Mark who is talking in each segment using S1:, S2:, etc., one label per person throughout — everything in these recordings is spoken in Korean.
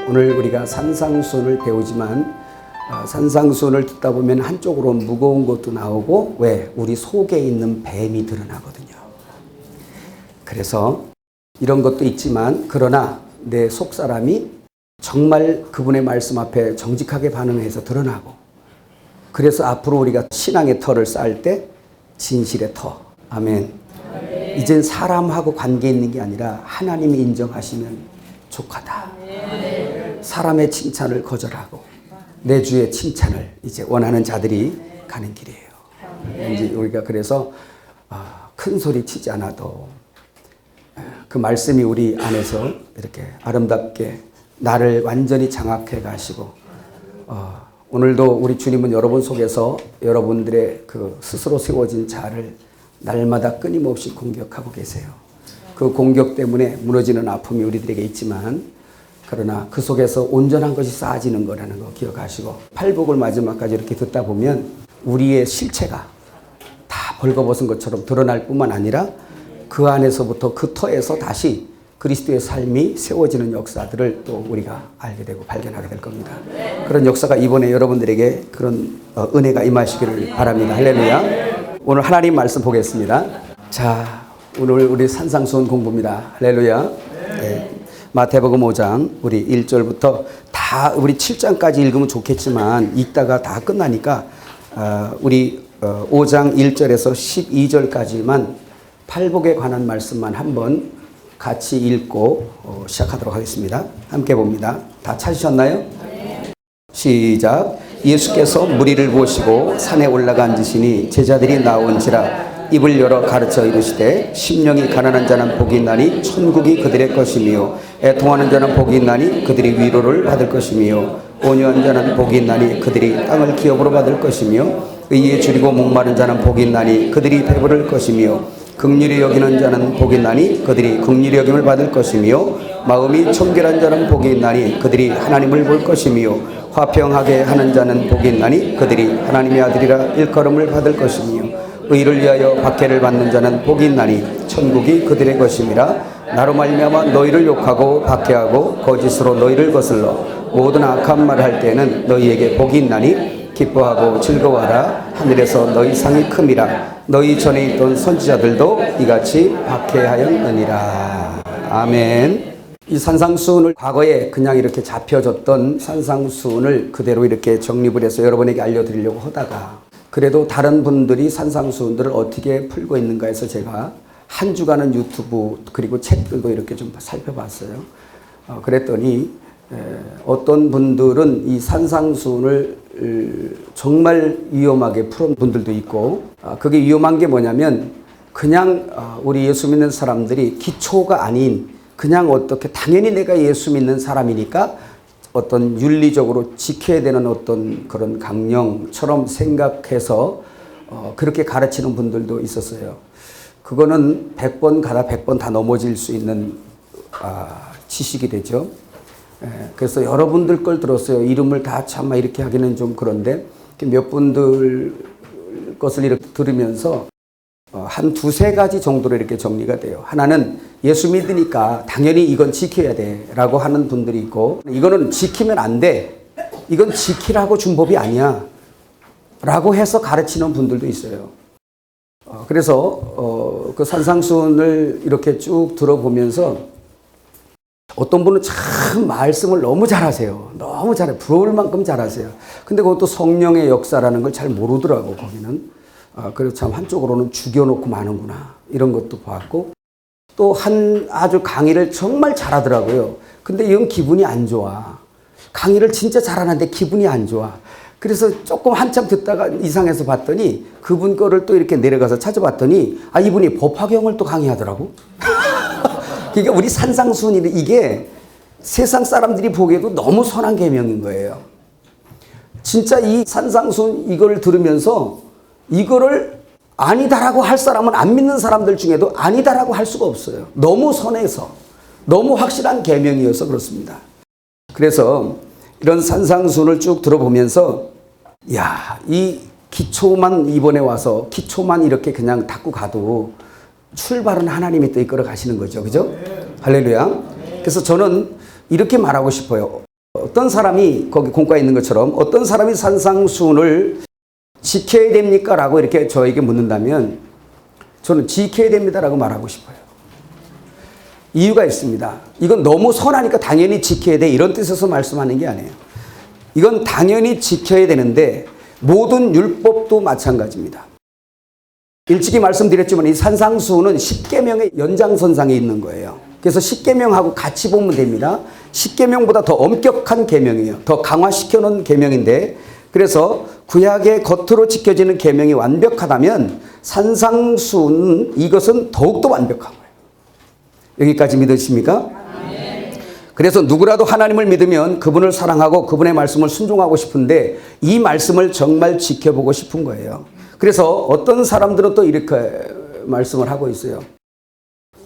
S1: 오늘 우리가 산상수훈을 배우지만 산상수훈을 듣다 보면 한쪽으로 무거운 것도 나오고 왜? 우리 속에 있는 뱀이 드러나거든요. 그래서 이런 것도 있지만 그러나 내 속사람이 정말 그분의 말씀 앞에 정직하게 반응해서 드러나고 그래서 앞으로 우리가 신앙의 터를 쌓을 때 진실의 터. 아멘. 이젠 사람하고 관계 있는 게 아니라 하나님이 인정하시면 족하다. 사람의 칭찬을 거절하고 내 주의 칭찬을 이제 원하는 자들이 가는 길이에요. 이제 우리가 그래서 큰 소리 치지 않아도 그 말씀이 우리 안에서 이렇게 아름답게 나를 완전히 장악해 가시고 오늘도 우리 주님은 여러분 속에서 여러분들의 그 스스로 세워진 자를 날마다 끊임없이 공격하고 계세요. 그 공격 때문에 무너지는 아픔이 우리들에게 있지만 그러나 그 속에서 온전한 것이 쌓아지는 거라는 거 기억하시고 팔복을 마지막까지 이렇게 듣다 보면 우리의 실체가 다 벌거벗은 것처럼 드러날 뿐만 아니라 그 안에서부터 그 터에서 다시 그리스도의 삶이 세워지는 역사들을 또 우리가 알게 되고 발견하게 될 겁니다. 그런 역사가 이번에 여러분들에게 그런 은혜가 임하시기를 바랍니다. 할렐루야. 오늘 하나님 말씀 보겠습니다. 자, 오늘 우리 산상수훈 공부입니다. 할렐루야. 네. 마태복음 5장 우리 1절부터 다 우리 7장까지 읽으면 좋겠지만 읽다가 다 끝나니까 우리 5장 1절에서 12절까지만 팔복에 관한 말씀만 한번 같이 읽고 시작하도록 하겠습니다. 함께 봅니다. 다 찾으셨나요? 네. 시작. 예수께서 무리를 보시고 산에 올라가 앉으시니 제자들이 나온지라 입을 열어 가르쳐 이르시되 심령이 가난한 자는 복이 있나니 천국이 그들의 것이며 애통하는 자는 복이 있나니 그들이 위로를 받을 것이며 온유한 자는 복이 있나니 그들이 땅을 기업으로 받을 것이며 의에 줄이고 목마른 자는 복이 있나니 그들이 배부를 것이며 긍휼히 여기는 자는 복이 있나니 그들이 긍휼히 여김을 받을 것이며 마음이 청결한 자는 복이 있나니 그들이 하나님을 볼 것이며 화평하게 하는 자는 복이 있나니 그들이 하나님의 아들이라 일컬음을 받을 것이며 의를 위하여 박해를 받는 자는 복이 있나니 천국이 그들의 것임이라. 나로 말미암아 너희를 욕하고 박해하고 거짓으로 너희를 거슬러 모든 악한 말을 할 때에는 너희에게 복이 있나니 기뻐하고 즐거워하라. 하늘에서 너희 상이 큼이라. 너희 전에 있던 선지자들도 이같이 박해하였느니라. 아멘. 이 산상수훈을 과거에 그냥 이렇게 잡혀졌던 산상수훈을 그대로 이렇게 정립을 해서 여러분에게 알려드리려고 하다가 그래도 다른 분들이 산상수훈들을 어떻게 풀고 있는가 해서 제가 한 주간은 유튜브 그리고 책들도 이렇게 좀 살펴봤어요. 그랬더니 어떤 분들은 이 산상수훈을 정말 위험하게 푸는 분들도 있고 그게 위험한 게 뭐냐면 그냥 우리 예수 믿는 사람들이 기초가 아닌 그냥 어떻게 당연히 내가 예수 믿는 사람이니까 어떤 윤리적으로 지켜야 되는 어떤 그런 강령처럼 생각해서 그렇게 가르치는 분들도 있었어요. 그거는 100번 가다 100번 다 넘어질 수 있는 지식이 되죠. 그래서 여러분들 걸 들었어요. 이름을 다 참아 이렇게 하기는 좀 그런데 몇 분들 것을 이렇게 들으면서 한 두세 가지 정도로 이렇게 정리가 돼요. 하나는 예수 믿으니까 당연히 이건 지켜야 돼 라고 하는 분들이 있고 이거는 지키면 안 돼. 이건 지키라고 준 법이 아니야 라고 해서 가르치는 분들도 있어요. 그래서 그 산상수훈을 이렇게 쭉 들어보면서 어떤 분은 참 말씀을 너무 잘하세요. 너무 잘해. 부러울 만큼 잘하세요. 근데 그것도 성령의 역사라는 걸 잘 모르더라고 거기는. 그래서 참 한쪽으로는 죽여놓고 마는구나 이런 것도 봤고 또 아주 강의를 정말 잘하더라고요. 근데 이건 기분이 안 좋아. 강의를 진짜 잘하는데 기분이 안 좋아. 그래서 조금 한참 듣다가 이상해서 봤더니 그분 거를 또 이렇게 내려가서 찾아봤더니 이분이 법화경을 또 강의하더라고. 그러니까 우리 산상수훈이 이게 세상 사람들이 보기에도 너무 선한 계명인 거예요. 진짜 이 산상수훈 이걸 들으면서 이거를 아니다라고 할 사람은 안 믿는 사람들 중에도 아니다라고 할 수가 없어요. 너무 선해서, 너무 확실한 계명이어서 그렇습니다. 그래서 이런 산상수훈을 쭉 들어보면서 야, 이 기초만 이번에 와서 기초만 이렇게 그냥 닦고 가도 출발은 하나님이 또 이끌어 가시는 거죠. 그죠? 할렐루야. 그래서 저는 이렇게 말하고 싶어요. 어떤 사람이 거기 공과에 있는 것처럼 어떤 사람이 산상수훈을 지켜야 됩니까? 라고 이렇게 저에게 묻는다면 저는 지켜야 됩니다 라고 말하고 싶어요. 이유가 있습니다. 이건 너무 선하니까 당연히 지켜야 돼 이런 뜻에서 말씀하는 게 아니에요. 이건 당연히 지켜야 되는데 모든 율법도 마찬가지입니다. 일찍이 말씀드렸지만 이 산상수훈은 십계명의 연장선상에 있는 거예요. 그래서 십계명하고 같이 보면 됩니다. 십계명보다 더 엄격한 계명이에요. 더 강화시켜 놓은 계명인데 그래서 구약의 겉으로 지켜지는 계명이 완벽하다면 산상수훈 이것은 더욱더 완벽한 거예요. 여기까지 믿으십니까? 그래서 누구라도 하나님을 믿으면 그분을 사랑하고 그분의 말씀을 순종하고 싶은데 이 말씀을 정말 지켜보고 싶은 거예요. 그래서 어떤 사람들은 또 이렇게 말씀을 하고 있어요.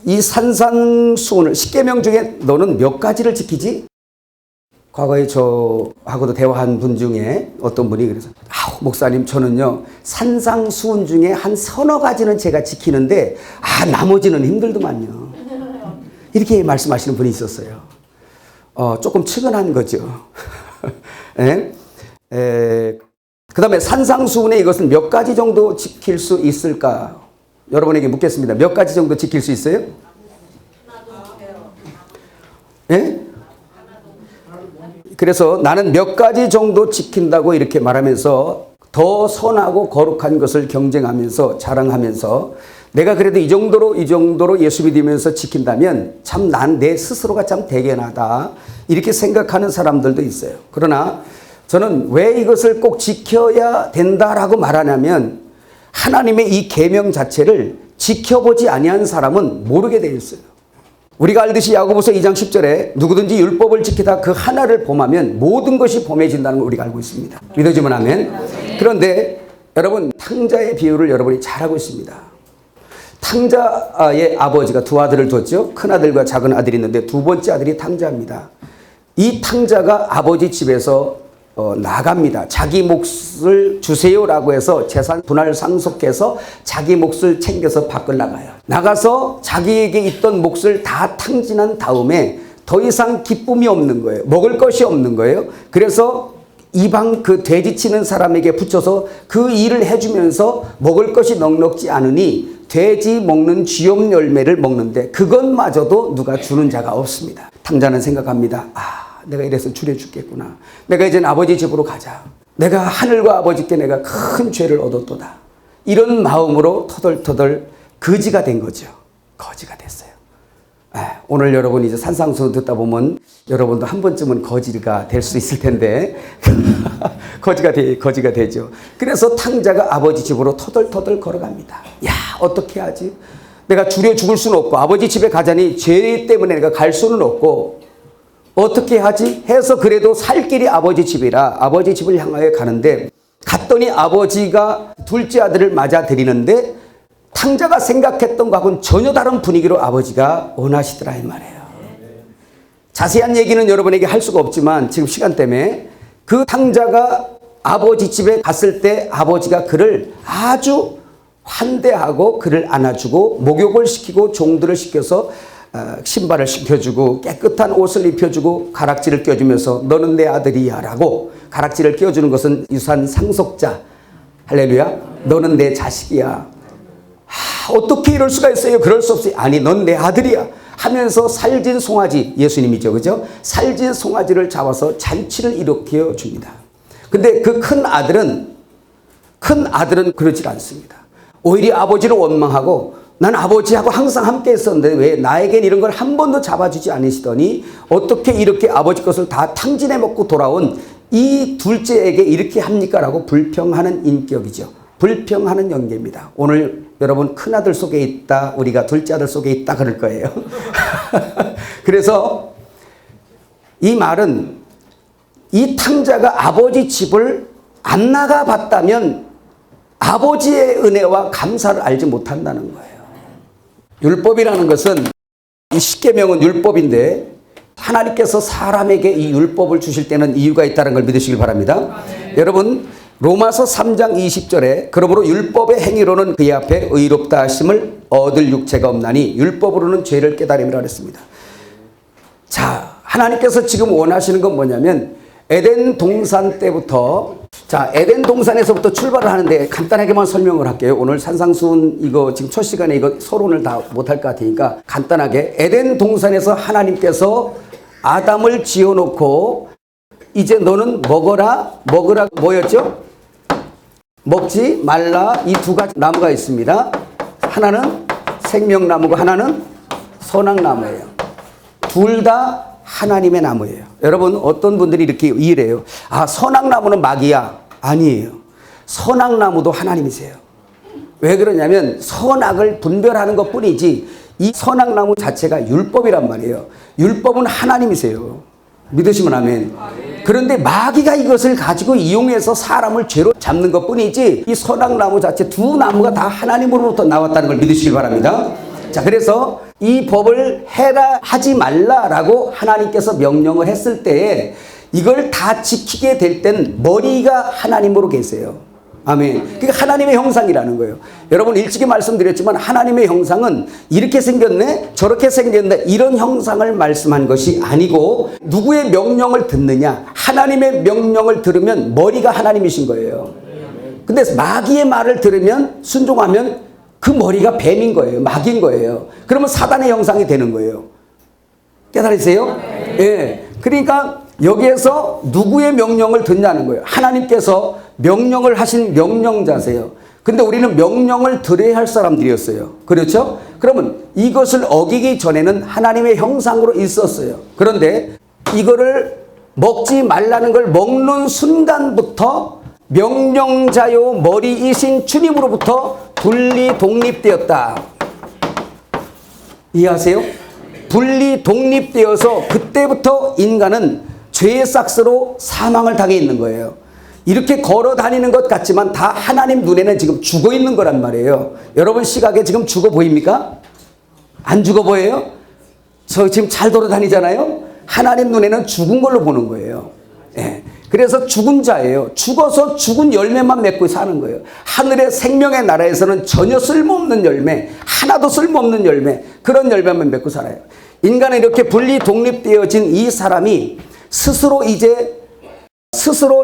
S1: 이 산상수훈을 십계명 중에 너는 몇 가지를 지키지? 과거에 저하고도 대화한 분 중에 어떤 분이 그래서 목사님 저는요 산상수훈 중에 한 서너 가지는 제가 지키는데 나머지는 힘들더만요. 이렇게 말씀하시는 분이 있었어요. 조금 측은한 거죠. 그 다음에 산상수훈에 이것은 몇 가지 정도 지킬 수 있을까? 여러분에게 묻겠습니다. 몇 가지 정도 지킬 수 있어요? 예? 그래서 나는 몇 가지 정도 지킨다고 이렇게 말하면서 더 선하고 거룩한 것을 경쟁하면서 자랑하면서 내가 그래도 이 정도로 예수 믿으면서 지킨다면 참 난 내 스스로가 참 대견하다 이렇게 생각하는 사람들도 있어요. 그러나 저는 왜 이것을 꼭 지켜야 된다라고 말하냐면 하나님의 이 계명 자체를 지켜보지 아니한 사람은 모르게 되어 있어요. 우리가 알듯이 야고보서 2장 10절에 누구든지 율법을 지키다 그 하나를 범하면 모든 것이 범해진다는 걸 우리가 알고 있습니다. 믿어지면 아멘. 그런데 여러분 탕자의 비유를 여러분이 잘 알고 있습니다. 탕자의 아버지가 두 아들을 뒀죠. 큰 아들과 작은 아들이 있는데 두 번째 아들이 탕자입니다. 이 탕자가 아버지 집에서 나갑니다. 자기 몫을 주세요라고 해서 재산 분할 상속해서 자기 몫을 챙겨서 밖을 나가요. 나가서 자기에게 있던 몫을 다 탕진한 다음에 더 이상 기쁨이 없는 거예요. 먹을 것이 없는 거예요. 그래서 이방 그 돼지 치는 사람에게 붙여서 그 일을 해주면서 먹을 것이 넉넉지 않으니 돼지 먹는 쥐염 열매를 먹는데 그것마저도 누가 주는 자가 없습니다. 탕자는 생각합니다. 내가 이래서 줄여 죽겠구나. 내가 이젠 아버지 집으로 가자. 내가 하늘과 아버지께 내가 큰 죄를 얻었도다. 이런 마음으로 터덜터덜 거지가 된 거죠. 거지가 됐어요. 오늘 여러분 이제 산상수훈 듣다 보면 여러분도 한 번쯤은 거지가 될 수 있을 텐데 거지가 되죠. 그래서 탕자가 아버지 집으로 터덜터덜 걸어갑니다. 야, 어떻게 하지? 내가 줄여 죽을 수는 없고 아버지 집에 가자니 죄 때문에 내가 갈 수는 없고 어떻게 하지? 해서 그래도 살 길이 아버지 집이라 아버지 집을 향하여 가는데 갔더니 아버지가 둘째 아들을 맞아들이는데 탕자가 생각했던 것하고는 전혀 다른 분위기로 아버지가 원하시더라 이 말이에요. 자세한 얘기는 여러분에게 할 수가 없지만 지금 시간 때문에 그 탕자가 아버지 집에 갔을 때 아버지가 그를 아주 환대하고 그를 안아주고 목욕을 시키고 종들을 시켜서 신발을 신겨주고 깨끗한 옷을 입혀주고 가락지를 껴주면서 너는 내 아들이야 라고 가락지를 껴주는 것은 유산 상속자 할렐루야 너는 내 자식이야. 어떻게 이럴 수가 있어요? 그럴 수 없어요. 아니 넌 내 아들이야 하면서 살진 송아지 예수님이죠. 그죠? 살진 송아지를 잡아서 잔치를 일으켜 줍니다. 근데 그 큰 아들은 그러질 않습니다. 오히려 아버지를 원망하고 난 아버지하고 항상 함께 있었는데 왜 나에겐 이런 걸 한 번도 잡아주지 않으시더니 어떻게 이렇게 아버지 것을 다 탕진해 먹고 돌아온 이 둘째에게 이렇게 합니까? 라고 불평하는 인격이죠. 불평하는 연계입니다. 오늘 여러분 큰아들 속에 있다 우리가 둘째 아들 속에 있다 그럴 거예요. 그래서 이 말은 이 탕자가 아버지 집을 안 나가 봤다면 아버지의 은혜와 감사를 알지 못한다는 거예요. 율법이라는 것은 이 십계명은 율법인데 하나님께서 사람에게 이 율법을 주실 때는 이유가 있다는 걸 믿으시길 바랍니다. 여러분 로마서 3장 20절에 그러므로 율법의 행위로는 그의 앞에 의롭다 하심을 얻을 육체가 없나니 율법으로는 죄를 깨달음이라 그랬습니다. 자, 하나님께서 지금 원하시는 건 뭐냐면 에덴 동산 때부터 에덴 동산에서부터 출발을 하는데 간단하게만 설명을 할게요. 오늘 산상수훈 이거 지금 첫 시간에 이거 서론을 다 못할 것 같으니까 간단하게 에덴 동산에서 하나님께서 아담을 지어놓고 이제 너는 먹어라 뭐였죠? 먹지 말라 이 두 가지 나무가 있습니다. 하나는 생명나무고 하나는 선악나무예요. 둘 다 하나님의 나무예요. 여러분 어떤 분들이 이렇게 이래요. 선악나무는 마귀야. 아니에요. 선악나무도 하나님이세요. 왜 그러냐면 선악을 분별하는 것 뿐이지 이 선악나무 자체가 율법이란 말이에요. 율법은 하나님이세요. 믿으시면 아멘. 그런데 마귀가 이것을 가지고 이용해서 사람을 죄로 잡는 것 뿐이지 이 선악나무 자체 두 나무가 다 하나님으로부터 나왔다는 걸 믿으시기 바랍니다. 자, 그래서 이 법을 해라 하지 말라라고 하나님께서 명령을 했을 때에 이걸 다 지키게 될 땐 머리가 하나님으로 계세요. 아멘. 그게 하나님의 형상이라는 거예요. 여러분 일찍이 말씀드렸지만 하나님의 형상은 이렇게 생겼네 저렇게 생겼네 이런 형상을 말씀한 것이 아니고 누구의 명령을 듣느냐 하나님의 명령을 들으면 머리가 하나님이신 거예요. 근데 마귀의 말을 들으면 순종하면 그 머리가 뱀인 거예요. 마귀인 거예요. 그러면 사단의 형상이 되는 거예요. 깨달으세요? 예. 그러니까 여기에서 누구의 명령을 듣냐는 거예요. 하나님께서 명령을 하신 명령자세요. 근데 우리는 명령을 들어야 할 사람들이었어요. 그렇죠? 그러면 이것을 어기기 전에는 하나님의 형상으로 있었어요. 그런데 이거를 먹지 말라는 걸 먹는 순간부터 명령자요 머리이신 주님으로부터 분리 독립되었다. 이해하세요? 분리 독립되어서 그때부터 인간은 죄의 삭스로 사망을 당해 있는 거예요. 이렇게 걸어 다니는 것 같지만 다 하나님 눈에는 지금 죽어 있는 거란 말이에요. 여러분 시각에 지금 죽어 보입니까? 안 죽어 보여요? 저 지금 잘 돌아다니잖아요? 하나님 눈에는 죽은 걸로 보는 거예요. 예. 그래서 죽은 자예요. 죽어서 죽은 열매만 맺고 사는 거예요. 하늘의 생명의 나라에서는 전혀 쓸모없는 열매, 하나도 쓸모없는 열매, 그런 열매만 맺고 살아요. 인간은 이렇게 분리 독립되어진 이 사람이 스스로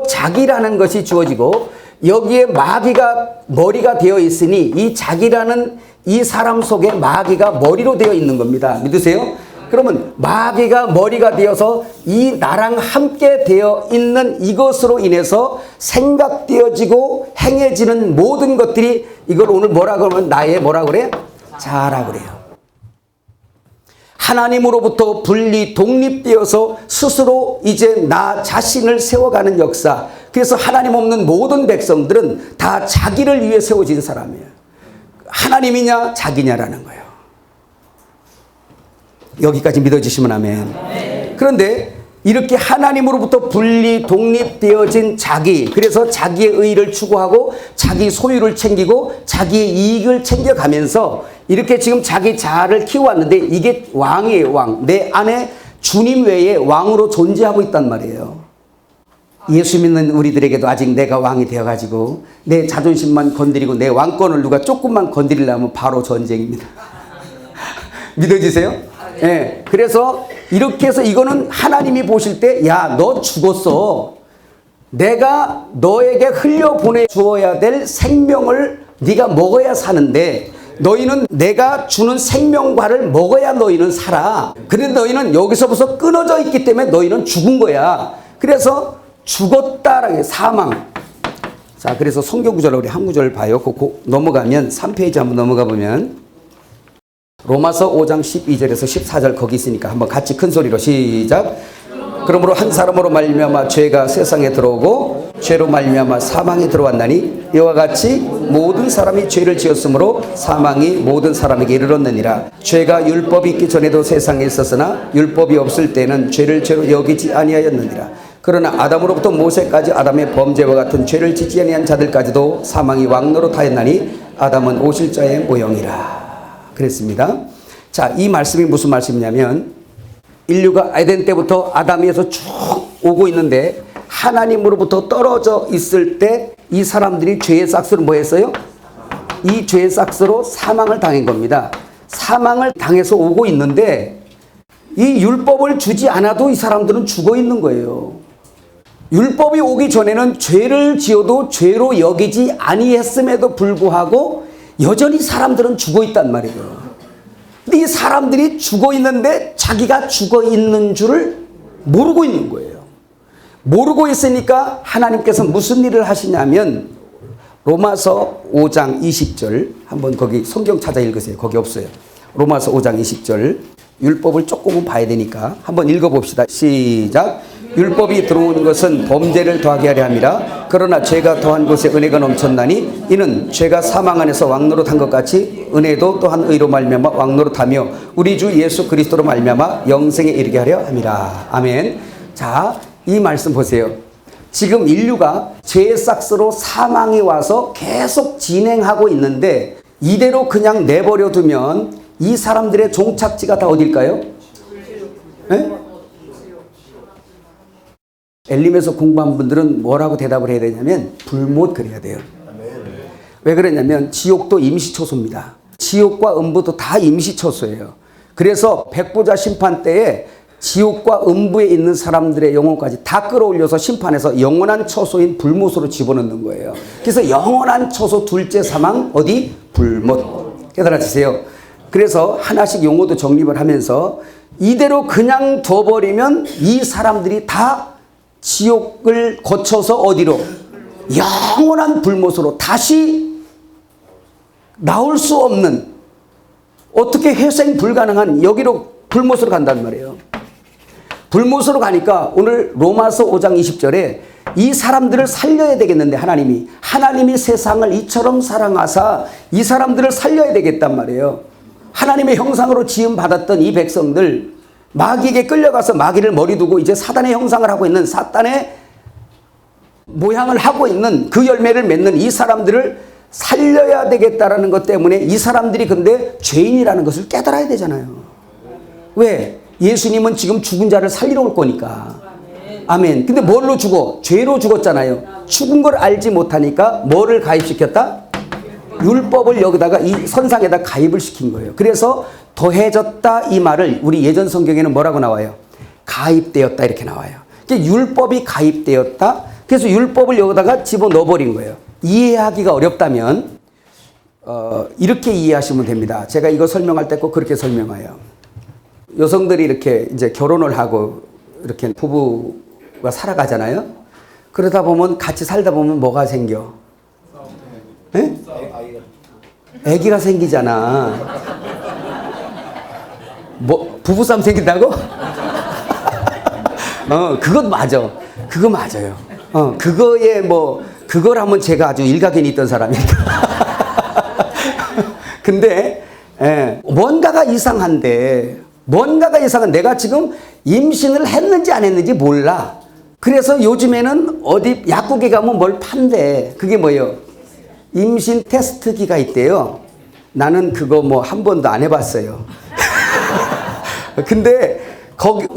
S1: 자기라는 것이 주어지고 여기에 마귀가 머리가 되어 있으니 이 자기라는 이 사람 속에 마귀가 머리로 되어 있는 겁니다. 믿으세요? 그러면 마귀가 머리가 되어서 이 나랑 함께 되어 있는 이것으로 인해서 생각되어지고 행해지는 모든 것들이 이걸 오늘 뭐라 그러면 나의 뭐라 그래? 자라 그래요. 하나님으로부터 분리 독립되어서 스스로 이제 나 자신을 세워가는 역사. 그래서 하나님 없는 모든 백성들은 다 자기를 위해 세워진 사람이에요. 하나님이냐 자기냐라는 거예요. 여기까지 믿어지시면 아멘. 그런데 이렇게 하나님으로부터 분리 독립되어진 자기, 그래서 자기의 의를 추구하고 자기 소유를 챙기고 자기의 이익을 챙겨가면서 이렇게 지금 자기 자아를 키워왔는데 이게 왕이에요. 왕. 내 안에 주님 외에 왕으로 존재하고 있단 말이에요. 예수 믿는 우리들에게도 아직 내가 왕이 되어가지고 내 자존심만 건드리고 내 왕권을 누가 조금만 건드리려면 바로 전쟁입니다. 믿어지세요? 예. 그래서 이렇게 해서 이거는 하나님이 보실 때, 야, 너 죽었어. 내가 너에게 흘려보내 주어야 될 생명을 네가 먹어야 사는데, 너희는 내가 주는 생명과를 먹어야 너희는 살아. 그런데 너희는 여기서부터 끊어져 있기 때문에 너희는 죽은 거야. 그래서 죽었다라는 게 사망. 자, 그래서 성경 구절을 우리 한 구절 봐요. 넘어가면 3페이지 한번 넘어가 보면 로마서 5장 12절에서 14절 거기 있으니까 한번 같이 큰 소리로 시작. 그러므로 한 사람으로 말미암아 죄가 세상에 들어오고 죄로 말미암아 사망이 들어왔나니 이와 같이 모든 사람이 죄를 지었으므로 사망이 모든 사람에게 이르렀느니라. 죄가 율법이 있기 전에도 세상에 있었으나 율법이 없을 때는 죄를 죄로 여기지 아니하였느니라. 그러나 아담으로부터 모세까지 아담의 범죄와 같은 죄를 짓지 아니한 자들까지도 사망이 왕노릇하였나니 아담은 오실자의 모형이라 그랬습니다. 자, 이 말씀이 무슨 말씀이냐면 인류가 에덴 때부터 아담에서 쭉 오고 있는데 하나님으로부터 떨어져 있을 때 이 사람들이 죄의 싹스로 뭐 했어요? 이 죄의 싹스로 사망을 당한 겁니다. 사망을 당해서 오고 있는데 이 율법을 주지 않아도 이 사람들은 죽어 있는 거예요. 율법이 오기 전에는 죄를 지어도 죄로 여기지 아니했음에도 불구하고 여전히 사람들은 죽어 있단 말이에요. 근데 이 사람들이 죽어 있는데 자기가 죽어 있는 줄을 모르고 있는 거예요. 모르고 있으니까 하나님께서 무슨 일을 하시냐면 로마서 5장 20절 한번 거기 성경 찾아 읽으세요. 거기 없어요. 로마서 5장 20절 율법을 조금은 봐야 되니까 한번 읽어봅시다. 시작. 율법이 들어온 것은 범죄를 더하게 하려 함이라. 그러나 죄가 더한 곳에 은혜가 넘쳤나니 이는 죄가 사망 안에서 왕노릇한 것 같이 은혜도 또한 의로 말미암아 왕노릇하며 우리 주 예수 그리스도로 말미암아 영생에 이르게 하려 함이라. 아멘. 자, 이 말씀 보세요. 지금 인류가 죄의 싹스로 사망이 와서 계속 진행하고 있는데 이대로 그냥 내버려 두면 이 사람들의 종착지가 다 어딜까요? 네? 엘림에서 공부한 분들은 뭐라고 대답을 해야 되냐면 불못 그래야 돼요. 왜 그러냐면 지옥도 임시초소입니다. 지옥과 음부도 다 임시초소예요. 그래서 백보자 심판 때에 지옥과 음부에 있는 사람들의 영혼까지 다 끌어올려서 심판해서 영원한 처소인 불못으로 집어넣는 거예요. 그래서 영원한 처소 둘째 사망 어디? 불못. 깨달아지세요. 그래서 하나씩 용어도 정립을 하면서 이대로 그냥 둬버리면 이 사람들이 다 지옥을 거쳐서 어디로? 영원한 불못으로 다시 나올 수 없는 어떻게 회생 불가능한 여기로 불못으로 간단 말이에요. 불못으로 가니까 오늘 로마서 5장 20절에 이 사람들을 살려야 되겠는데 하나님이 세상을 이처럼 사랑하사 이 사람들을 살려야 되겠단 말이에요. 하나님의 형상으로 지음 받았던 이 백성들 마귀에게 끌려가서 마귀를 머리 두고 이제 사단의 형상을 하고 있는 사단의 모양을 하고 있는 그 열매를 맺는 이 사람들을 살려야 되겠다라는 것 때문에 이 사람들이 근데 죄인이라는 것을 깨달아야 되잖아요. 왜? 예수님은 지금 죽은 자를 살리러 올 거니까. 아멘. 근데 뭘로 죽어? 죄로 죽었잖아요. 죽은 걸 알지 못하니까 뭐를 가입시켰다? 율법을 여기다가 이 선상에다 가입을 시킨 거예요. 그래서 더해졌다 이 말을 우리 예전 성경에는 뭐라고 나와요? 가입되었다 이렇게 나와요. 율법이 가입되었다. 그래서 율법을 여기다가 집어넣어버린 거예요. 이해하기가 어렵다면 이렇게 이해하시면 됩니다. 제가 이거 설명할 때 꼭 그렇게 설명해요. 여성들이 이렇게 이제 결혼을 하고 이렇게 부부가 살아가잖아요. 그러다 보면 같이 살다 보면 뭐가 생겨? 에? 애기가 생기잖아. 뭐 부부싸움 생긴다고? 그건 맞아. 그거 맞아요. 그거에 뭐 그거라면 제가 아주 일가견이 있던 사람이니까. 근데 뭔가가 이상한데 내가 지금 임신을 했는지 안 했는지 몰라. 그래서 요즘에는 어디 약국에 가면 뭘 판대. 그게 뭐예요? 임신 테스트기가 있대요. 나는 그거 뭐 한 번도 안 해봤어요. 근데 거기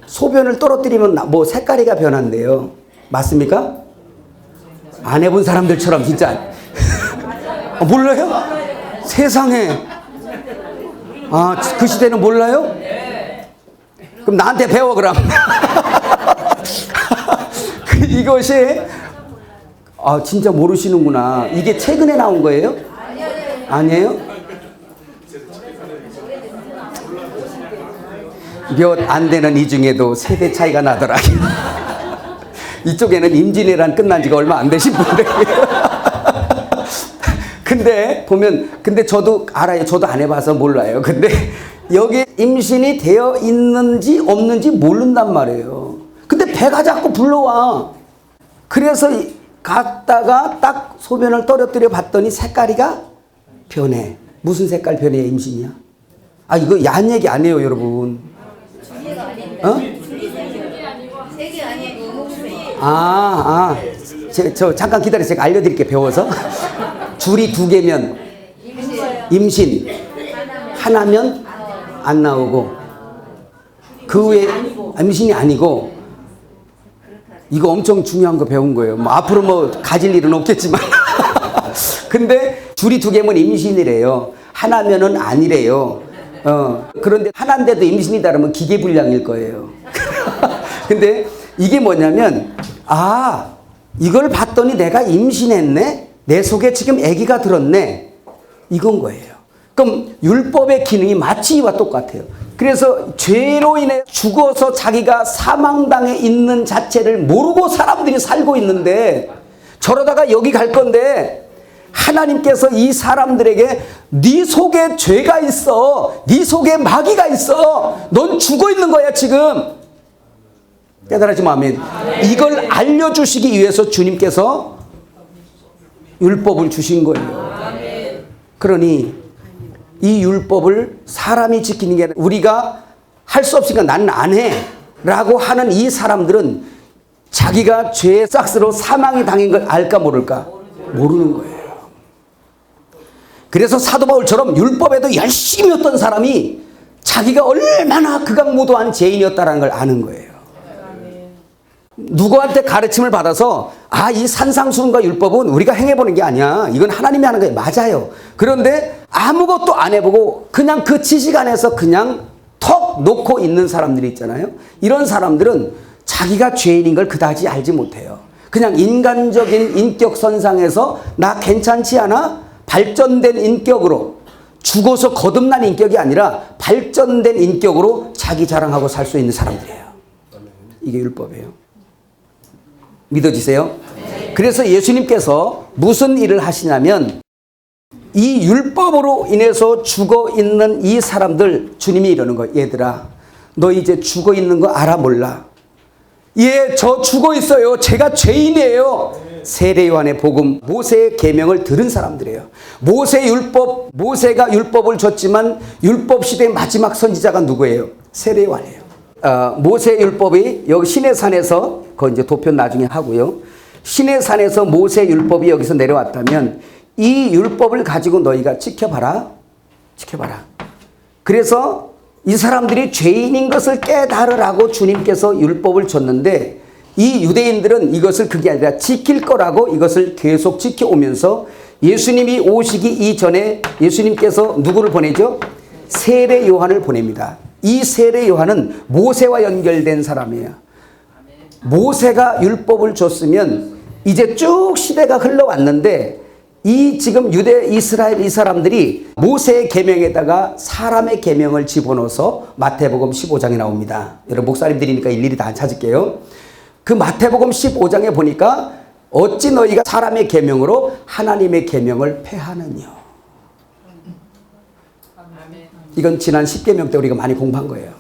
S1: 소변을 떨어뜨리면 뭐 색깔이가 변한대요. 맞습니까? 안 해본 사람들처럼 진짜. 몰라요? 세상에. 그 시대는 몰라요? 그럼 나한테 배워 그럼. 이것이 진짜 모르시는구나. 이게 최근에 나온 거예요? 아니에요? 몇 안 되는 이 중에도 세대 차이가 나더라. 이쪽에는 임진왜란 끝난 지가 얼마 안 되신 분들. 근데 저도 알아요. 저도 안 해봐서 몰라요. 근데 여기 임신이 되어 있는지 없는지 모른단 말이에요. 근데 배가 자꾸 불러와. 그래서 갔다가 딱 소변을 떨어뜨려 봤더니 색깔이가 변해. 무슨 색깔 변해? 임신이야? 이거 야한 얘기 아니에요, 여러분. 저 잠깐 기다리세요. 제가 알려드릴게요. 배워서. 줄이 2개면 임신, 하나면 안 나오고, 그 외에 임신이 아니고, 이거 엄청 중요한 거 배운 거예요. 뭐 앞으로 뭐 가질 일은 없겠지만. 근데 줄이 2개면 임신이래요. 하나면은 아니래요. 그런데 하나인데도 임신이다 그러면 기계불량일 거예요. 근데 이게 뭐냐면, 이걸 봤더니 내가 임신했네? 내 속에 지금 아기가 들었네? 이건 거예요. 그럼 율법의 기능이 마치 이와 똑같아요. 그래서 죄로 인해 죽어서 자기가 사망당해 있는 자체를 모르고 사람들이 살고 있는데, 저러다가 여기 갈 건데 하나님께서 이 사람들에게 네 속에 죄가 있어, 네 속에 마귀가 있어, 넌 죽어 있는 거야 지금. 깨달아지면 아멘. 이걸 알려주시기 위해서 주님께서 율법을 주신 거예요. 그러니 이 율법을 사람이 지키는 게 아니라 우리가 할 수 없으니까 나는 안 해 라고 하는 이 사람들은 자기가 죄의 싹스로 사망이 당한 걸 알까 모를까? 모르는 거예요. 그래서 사도 바울처럼 율법에도 열심히 했던 사람이 자기가 얼마나 극악무도한 죄인이었다는 걸 아는 거예요. 누구한테 가르침을 받아서 이 산상수훈과 율법은 우리가 행해보는 게 아니야, 이건 하나님이 하는 거예요. 맞아요. 그런데 아무것도 안 해보고 그냥 그 지식 안에서 그냥 턱 놓고 있는 사람들이 있잖아요. 이런 사람들은 자기가 죄인인 걸 그다지 알지 못해요. 그냥 인간적인 인격선상에서 나 괜찮지 않아? 발전된 인격으로, 죽어서 거듭난 인격이 아니라 발전된 인격으로 자기 자랑하고 살 수 있는 사람들이에요. 이게 율법이에요. 믿어지세요? 그래서 예수님께서 무슨 일을 하시냐면, 이 율법으로 인해서 죽어 있는 이 사람들, 주님이 이러는 거예요. 얘들아, 너 이제 죽어 있는 거 알아 몰라? 예, 저 죽어 있어요. 제가 죄인이에요. 세례 요한의 복음, 모세의 계명을 들은 사람들이에요. 모세가 율법을 줬지만 율법 시대의 마지막 선지자가 누구예요? 세례 요한이에요. 모세 율법이 여기 시내산에서, 그거 이제 도편 나중에 하고요. 시내산에서 모세 율법이 여기서 내려왔다면 이 율법을 가지고 너희가 지켜봐라. 그래서 이 사람들이 죄인인 것을 깨달으라고 주님께서 율법을 줬는데, 이 유대인들은 이것을 그게 아니라 지킬 거라고 이것을 계속 지켜오면서 예수님이 오시기 이전에 예수님께서 누구를 보내죠? 세례 요한을 보냅니다. 이 세례 요한은 모세와 연결된 사람이에요. 모세가 율법을 줬으면 이제 쭉 시대가 흘러왔는데, 이 지금 유대 이스라엘 이 사람들이 모세의 계명에다가 사람의 계명을 집어넣어서 마태복음 15장에 나옵니다. 여러분 목사님들이니까 일일이 다 찾을게요. 그 마태복음 15장에 보니까 어찌 너희가 사람의 계명으로 하나님의 계명을 폐하느냐. 이건 지난 10계명 때 우리가 많이 공부한 거예요.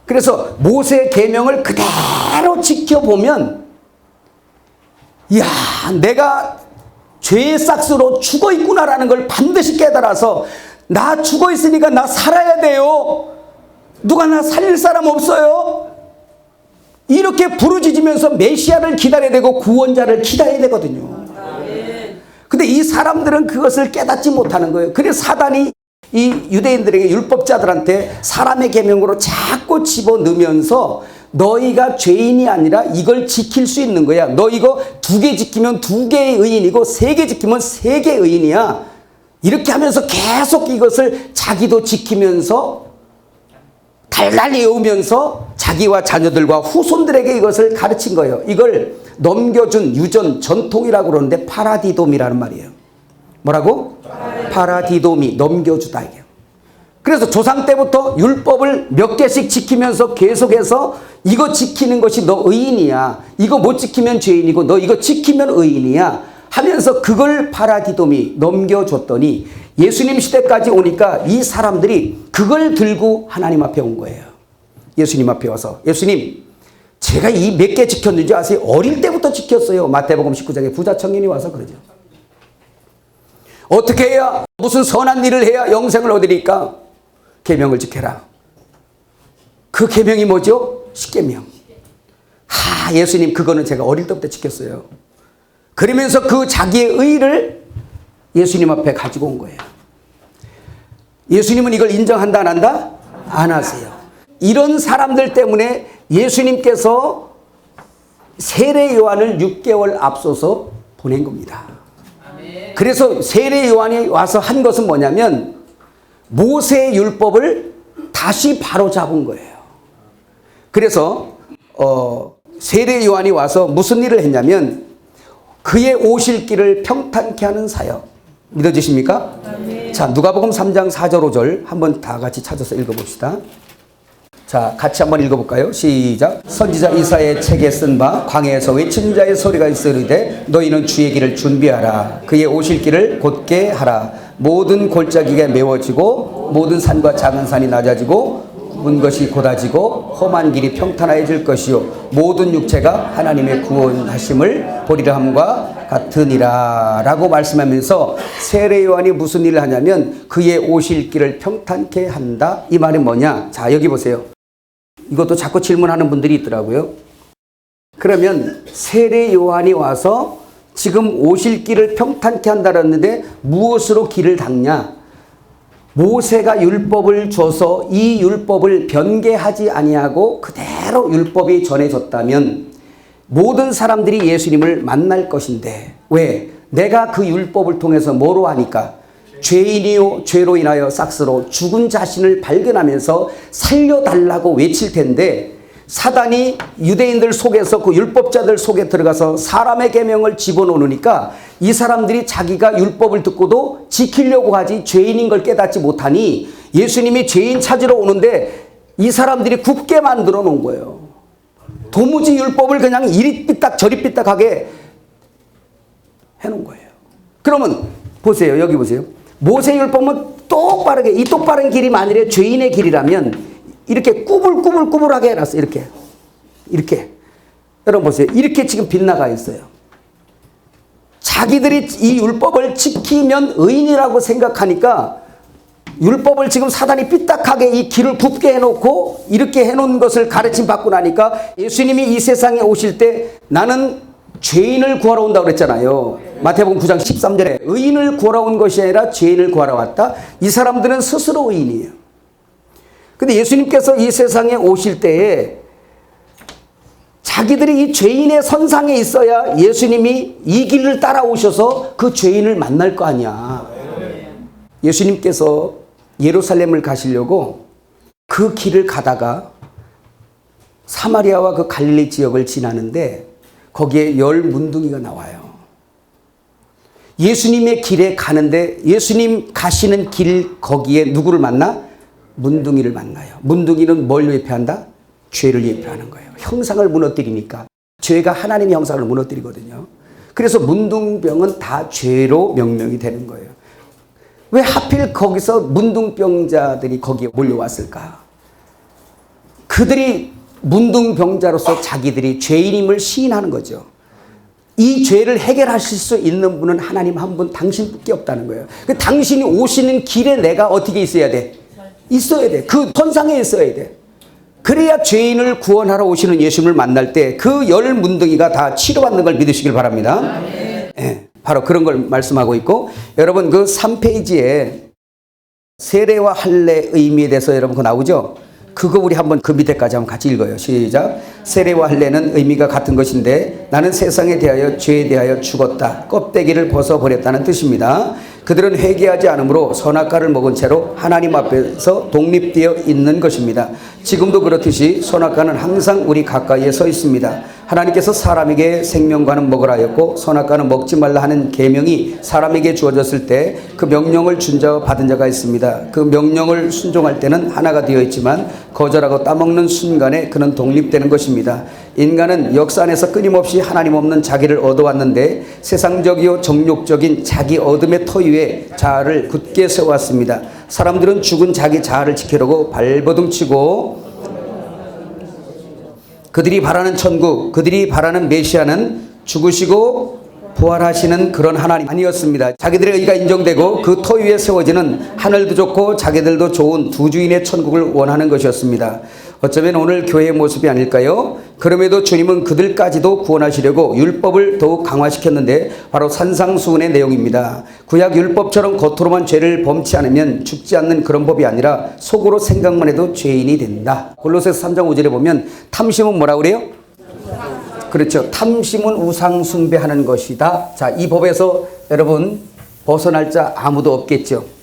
S1: 그래서 모세의 계명을 그대로 지켜보면, 이야, 내가 죄의 싹스로 죽어 있구나라는 걸 반드시 깨달아서, 나 죽어 있으니까 나 살아야 돼요. 누가 나 살릴 사람 없어요? 이렇게 부르짖으면서 메시아를 기다려야 되고 구원자를 기다려야 되거든요. 근데 이 사람들은 그것을 깨닫지 못하는 거예요. 그래서 사단이 이 유대인들에게, 율법자들한테 사람의 계명으로 자꾸 집어넣으면서 너희가 죄인이 아니라 이걸 지킬 수 있는 거야. 너 이거 2개 지키면 2개의 의인이고 3개 지키면 3개의 의인이야. 이렇게 하면서 계속 이것을 자기도 지키면서 달달이 외우면서 자기와 자녀들과 후손들에게 이것을 가르친 거예요. 이걸 넘겨준 유전, 전통이라고 그러는데 파라디돔이라는 말이에요. 뭐라고? 파라디돔이 넘겨주다 이게요. 그래서 조상 때부터 율법을 몇 개씩 지키면서 계속해서 이거 지키는 것이 너 의인이야, 이거 못 지키면 죄인이고 너 이거 지키면 의인이야 하면서 그걸 파라디돔이 넘겨줬더니 예수님 시대까지 오니까 이 사람들이 그걸 들고 하나님 앞에 온 거예요. 예수님 앞에 와서, 예수님, 제가 이 몇 개 지켰는지 아세요? 어릴 때부터 지켰어요. 마태복음 19장에 부자 청년이 와서 그러죠. 어떻게 해야, 무슨 선한 일을 해야 영생을 얻으리까? 계명을 지켜라. 그 계명이 뭐죠? 십계명. 예수님 그거는 제가 어릴 때부터 지켰어요. 그러면서 그 자기의 의를 예수님 앞에 가지고 온 거예요. 예수님은 이걸 인정한다 안 한다? 안 하세요. 이런 사람들 때문에 예수님께서 세례 요한을 6개월 앞서서 보낸 겁니다. 그래서 세례 요한이 와서 한 것은 뭐냐면 모세의 율법을 다시 바로 잡은 거예요. 그래서 세례 요한이 와서 무슨 일을 했냐면 그의 오실 길을 평탄케 하는 사역. 믿어지십니까? 자, 누가복음 3장 4절 5절 한번 다 같이 찾아서 읽어봅시다. 자, 같이 한번 읽어볼까요? 시작. 선지자 이사야의 책에 쓴 바 광야에서 외치는 자의 소리가 있으리되 너희는 주의 길을 준비하라. 그의 오실 길을 곧게 하라. 모든 골짜기가 메워지고 모든 산과 작은 산이 낮아지고 굽은 것이 곧아지고 험한 길이 평탄해질 것이요 모든 육체가 하나님의 구원하심을 보리라 함과 같으니라 라고 말씀하면서 세례 요한이 무슨 일을 하냐면 그의 오실 길을 평탄케 한다. 이 말이 뭐냐? 자, 여기 보세요. 이것도 자꾸 질문하는 분들이 있더라고요. 그러면 세례 요한이 와서 지금 오실 길을 평탄케 한다는데 무엇으로 길을 닦냐? 모세가 율법을 줘서 이 율법을 변개하지 아니하고 그대로 율법이 전해졌다면 모든 사람들이 예수님을 만날 것인데 왜? 내가 그 율법을 통해서 뭐로 하니까? 죄인이요 죄로 인하여 싹스로 죽은 자신을 발견하면서 살려달라고 외칠 텐데 사단이 유대인들 속에서 그 율법자들 속에 들어가서 사람의 계명을 집어넣으니까 이 사람들이 자기가 율법을 듣고도 지키려고 하지 죄인인 걸 깨닫지 못하니 예수님이 죄인 찾으러 오는데 이 사람들이 굽게 만들어 놓은 거예요. 도무지 율법을 그냥 이리 삐딱 저리 삐딱하게 해놓은 거예요. 그러면 보세요. 여기 보세요. 모세 율법은 똑바르게 이 똑바른 길이 만일에 죄인의 길이라면 이렇게 꾸불꾸불꾸불하게 해놨어요. 이렇게 여러분 보세요. 이렇게 지금 빗나가 있어요. 자기들이 이 율법을 지키면 의인이라고 생각하니까 율법을 지금 사단이 삐딱하게 이 길을 굽게 해놓고 이렇게 해놓은 것을 가르침 받고 나니까 예수님이 이 세상에 오실 때 나는 죄인을 구하러 온다고 그랬잖아요. 마태복음 9장 13절에 의인을 구하러 온 것이 아니라 죄인을 구하러 왔다. 이 사람들은 스스로 의인이에요. 근데 예수님께서 이 세상에 오실 때에 자기들이 이 죄인의 선상에 있어야 예수님이 이 길을 따라오셔서 그 죄인을 만날 거 아니야. 예수님께서 예루살렘을 가시려고 그 길을 가다가 사마리아와 그 갈릴리 지역을 지나는데 거기에 10 문둥이가 나와요. 예수님의 길에 가는데 예수님 가시는 길 거기에 누구를 만나? 문둥이를 만나요. 문둥이는 뭘 예표한다? 죄를 예표하는 거예요. 형상을 무너뜨리니까. 죄가 하나님의 형상을 무너뜨리거든요. 그래서 문둥병은 다 죄로 명명이 되는 거예요. 왜 하필 거기서 문둥병자들이 거기에 몰려왔을까? 그들이 문둥병자로서 자기들이 죄인임을 시인하는 거죠. 이 죄를 해결하실 수 있는 분은 하나님 한 분 당신밖에 없다는 거예요. 당신이 오시는 길에 내가 어떻게 있어야 돼? 있어야 돼. 그 선상에 있어야 돼. 그래야 죄인을 구원하러 오시는 예수님을 만날 때 그 10 문둥이가 다 치료받는 걸 믿으시길 바랍니다. 네, 바로 그런 걸 말씀하고 있고 여러분 그 3페이지에 세례와 할례 의미에 대해서 여러분 그거 나오죠? 그거 우리 한번 그 밑에까지 한번 같이 읽어요. 시작. 세례와 할례는 의미가 같은 것인데 나는 세상에 대하여 죄에 대하여 죽었다. 껍데기를 벗어버렸다는 뜻입니다. 그들은 회개하지 않으므로 선악과를 먹은 채로 하나님 앞에서 독립되어 있는 것입니다. 지금도 그렇듯이 선악과는 항상 우리 가까이에 서 있습니다. 하나님께서 사람에게 생명과는 먹으라 하였고 선악과는 먹지 말라 하는 계명이 사람에게 주어졌을 때 그 명령을 준 자와 받은 자가 있습니다. 그 명령을 순종할 때는 하나가 되어 있지만 거절하고 따먹는 순간에 그는 독립되는 것입니다. 인간은 역사 안에서 끊임없이 하나님 없는 자기를 얻어왔는데 세상적이요 정욕적인 자기 어둠의 터 위에 자아를 굳게 세워왔습니다. 사람들은 죽은 자기 자아를 지키려고 발버둥치고 그들이 바라는 천국, 그들이 바라는 메시아는 죽으시고 부활하시는 그런 하나님 아니었습니다. 자기들의 의가 인정되고 그 터 위에 세워지는 하늘도 좋고 자기들도 좋은 두 주인의 천국을 원하는 것이었습니다. 어쩌면 오늘 교회의 모습이 아닐까요? 그럼에도 주님은 그들까지도 구원하시려고 율법을 더욱 강화시켰는데 바로 산상수훈의 내용입니다. 구약 율법처럼 겉으로만 죄를 범치 않으면 죽지 않는 그런 법이 아니라 속으로 생각만 해도 죄인이 된다. 골로새서 3장 5절에 보면 탐심은 뭐라 그래요? 그렇죠. 탐심은 우상 숭배하는 것이다. 자, 이 법에서 여러분 벗어날 자 아무도 없겠죠.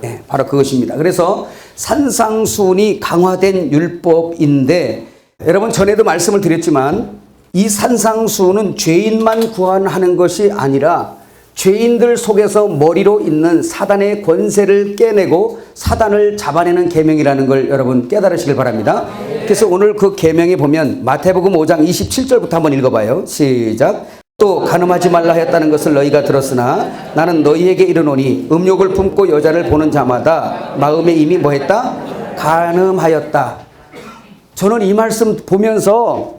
S1: 네, 바로 그것입니다. 그래서 산상수훈이 강화된 율법인데 여러분 전에도 말씀을 드렸지만 이 산상수훈은 죄인만 구원하는 것이 아니라 죄인들 속에서 머리로 있는 사단의 권세를 깨내고 사단을 잡아내는 계명이라는 걸 여러분 깨달으시길 바랍니다. 그래서 오늘 그 계명에 보면 마태복음 5장 27절부터 한번 읽어봐요. 시작. 또 간음하지 말라 하였다는 것을 너희가 들었으나 나는 너희에게 이르노니 음욕을 품고 여자를 보는 자마다 마음에 이미 뭐했다? 간음하였다. 저는 이 말씀 보면서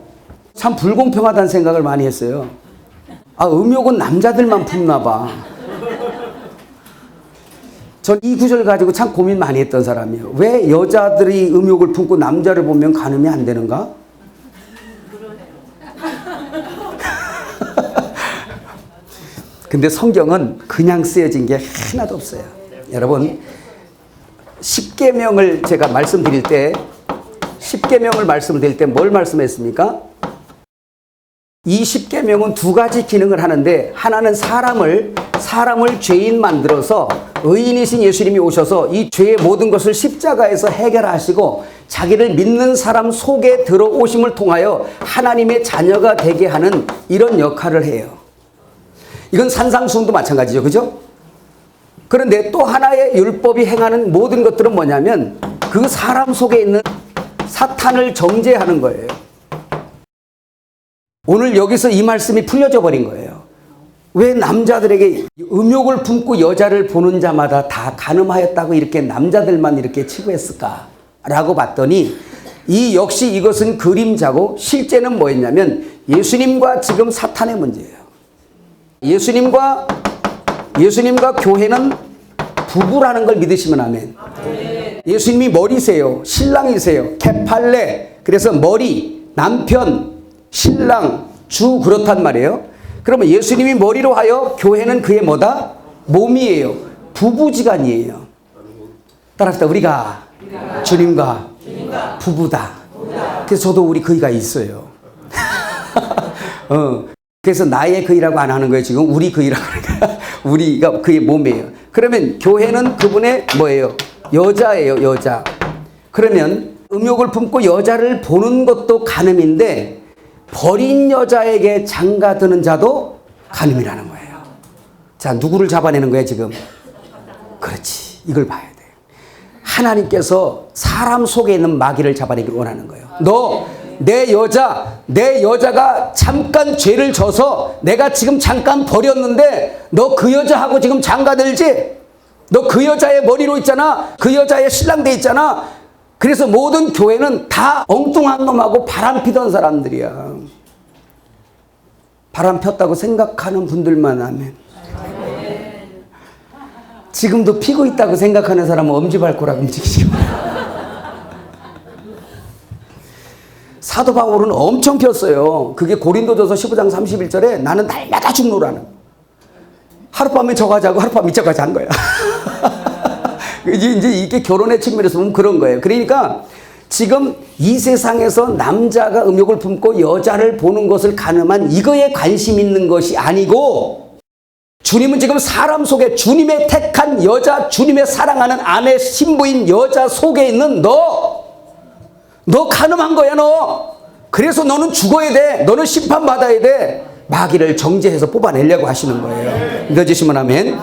S1: 참 불공평하다는 생각을 많이 했어요. 아, 음욕은 남자들만 품나 봐. 전 이 구절 가지고 참 고민 많이 했던 사람이에요. 왜 여자들이 음욕을 품고 남자를 보면 간음이 안 되는가? 근데 성경은 그냥 쓰여진 게 하나도 없어요. 여러분, 십계명을 제가 말씀드릴 때 뭘 말씀했습니까? 이 십계명은 두 가지 기능을 하는데 하나는 사람을 죄인 만들어서 의인이신 예수님이 오셔서 이 죄의 모든 것을 십자가에서 해결하시고 자기를 믿는 사람 속에 들어오심을 통하여 하나님의 자녀가 되게 하는 이런 역할을 해요. 이건 산상수훈도 마찬가지죠. 그죠? 그런데 또 하나의 율법이 행하는 모든 것들은 뭐냐면 그 사람 속에 있는 사탄을 정죄하는 거예요. 오늘 여기서 이 말씀이 풀려져 버린 거예요. 왜 남자들에게 음욕을 품고 여자를 보는 자마다 다 간음하였다고 이렇게 남자들만 이렇게 치부했을까? 라고 봤더니 이 역시 이것은 그림자고 실제는 뭐였냐면 예수님과 지금 사탄의 문제예요. 예수님과 교회는 부부라는 걸 믿으시면 아멘. 예수님이 머리세요. 신랑이세요. 케팔레. 그래서 머리, 남편, 신랑, 주 그렇단 말이에요. 그러면 예수님이 머리로 하여 교회는 그의 뭐다? 몸이에요. 부부지간이에요. 따라합시다. 우리가 주님과 부부다. 그래서 저도 우리 그이가 있어요. 그래서 나의 그이라고 안 하는 거예요. 지금 우리 그이라고 하니까 우리가 그의 몸이에요. 그러면 교회는 그분의 뭐예요? 여자예요. 여자. 그러면 음욕을 품고 여자를 보는 것도 간음인데 버린 여자에게 장가드는 자도 간음이라는 거예요. 자, 누구를 잡아내는 거예요 지금? 그렇지. 이걸 봐야 돼. 하나님께서 사람 속에 있는 마귀를 잡아내기를 원하는 거예요. 너 내 여자가 잠깐 죄를 져서 내가 지금 잠깐 버렸는데 너 그 여자하고 지금 장가들지? 너 그 여자의 머리로 있잖아. 그 여자의 신랑 돼 있잖아. 그래서 모든 교회는 다 엉뚱한 놈하고 바람 피던 사람들이야. 바람 폈다고 생각하는 분들만 하면. 지금도 피고 있다고 생각하는 사람은 엄지발가락 움직이시고. 사도 바울은 엄청 폈어요. 그게 고린도전서 15장 31절에 나는 날마다 죽노라는. 하룻밤에 저거 자고 하룻밤에 저거 잔 거야. 이제 이게 결혼의 측면에서 보면 그런 거예요. 그러니까 지금 이 세상에서 남자가 음욕을 품고 여자를 보는 것을 간음한 이거에 관심 있는 것이 아니고 주님은 지금 사람 속에 주님의 택한 여자, 주님의 사랑하는 아내, 신부인 여자 속에 있는 너 간음한 거야 너. 그래서 너는 죽어야 돼. 너는 심판받아야 돼. 마귀를 정죄해서 뽑아내려고 하시는 거예요. 믿어지시면 아멘.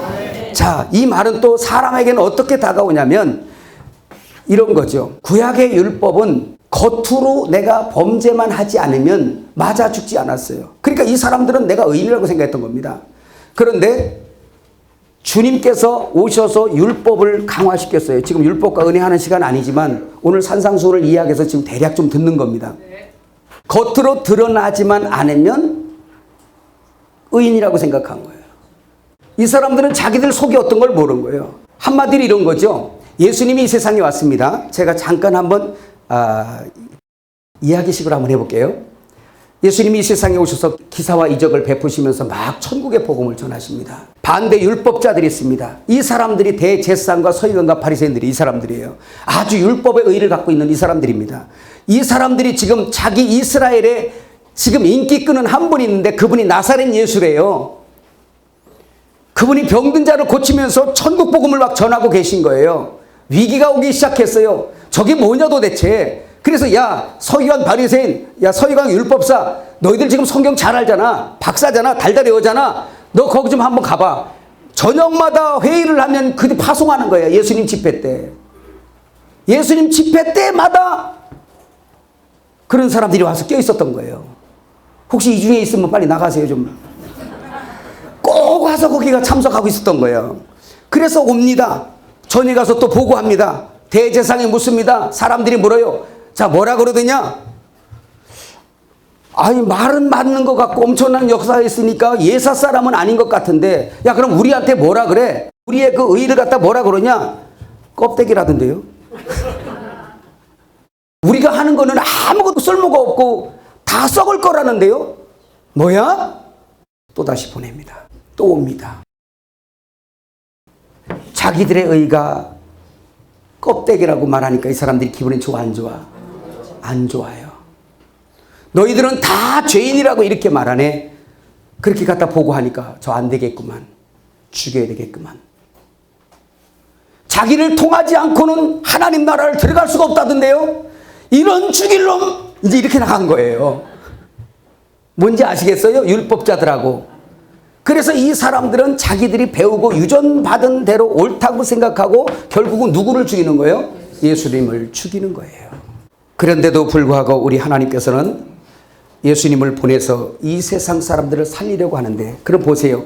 S1: 자, 이 말은 또 사람에게는 어떻게 다가오냐면 이런 거죠. 구약의 율법은 겉으로 내가 범죄만 하지 않으면 맞아 죽지 않았어요. 그러니까 이 사람들은 내가 의인이라고 생각했던 겁니다. 그런데 주님께서 오셔서 율법을 강화시켰어요. 지금 율법과 은혜하는 시간 아니지만 오늘 산상수훈을 이야기해서 지금 대략 좀 듣는 겁니다. 겉으로 드러나지만 않으면 의인이라고 생각한 거예요. 이 사람들은 자기들 속이 어떤 걸 모르는 거예요. 한마디로 이런 거죠. 예수님이 이 세상에 왔습니다. 제가 잠깐 한번 이야기식으로 한번 해볼게요. 예수님이 이 세상에 오셔서 기사와 이적을 베푸시면서 막 천국의 복음을 전하십니다. 반대 율법자들이 있습니다. 이 사람들이 대제사장과 서기관과 바리새인들이 이 사람들이에요. 아주 율법의 의의를 갖고 있는 이 사람들입니다. 이 사람들이 지금 자기 이스라엘에 지금 인기 끄는 한 분이 있는데 그분이 나사렛 예수래요. 그분이 병든 자를 고치면서 천국 복음을 막 전하고 계신 거예요. 위기가 오기 시작했어요. 저게 뭐냐 도대체. 그래서 야 서기관 바리새인, 야 서기관 율법사, 너희들 지금 성경 잘 알잖아. 박사잖아. 달달 외우잖아. 너 거기 좀 한번 가봐. 저녁마다 회의를 하면 그들이 파송하는 거예요. 예수님 집회 때. 예수님 집회 때마다 그런 사람들이 와서 껴 있었던 거예요. 혹시 이 중에 있으면 빨리 나가세요 좀. 꼭 와서 거기가 참석하고 있었던 거예요. 그래서 옵니다. 전에 가서 또 보고합니다. 대제사장이 묻습니다. 사람들이 물어요. 자, 뭐라 그러더냐? 아니, 말은 맞는 것 같고 엄청난 역사가 있으니까 예사 사람은 아닌 것 같은데, 야, 그럼 우리한테 뭐라 그래? 우리의 그 의를 갖다 뭐라 그러냐? 껍데기라던데요. 우리가 하는 거는 아무것도 쓸모가 없고 다 썩을 거라는데요. 뭐야? 또 다시 보냅니다. 또 옵니다. 자기들의 의가 껍데기라고 말하니까 이 사람들이 기분이 좋아 안 좋아? 안 좋아요. 너희들은 다 죄인이라고 이렇게 말하네. 그렇게 갖다 보고하니까 저 안 되겠구만. 죽여야 되겠구만. 자기를 통하지 않고는 하나님 나라를 들어갈 수가 없다던데요. 이런 죽일 놈! 이제 이렇게 나간 거예요. 뭔지 아시겠어요? 율법자들하고. 그래서 이 사람들은 자기들이 배우고 유전받은 대로 옳다고 생각하고 결국은 누구를 죽이는 거예요? 예수님을 죽이는 거예요. 그런데도 불구하고 우리 하나님께서는 예수님을 보내서 이 세상 사람들을 살리려고 하는데, 그럼 보세요.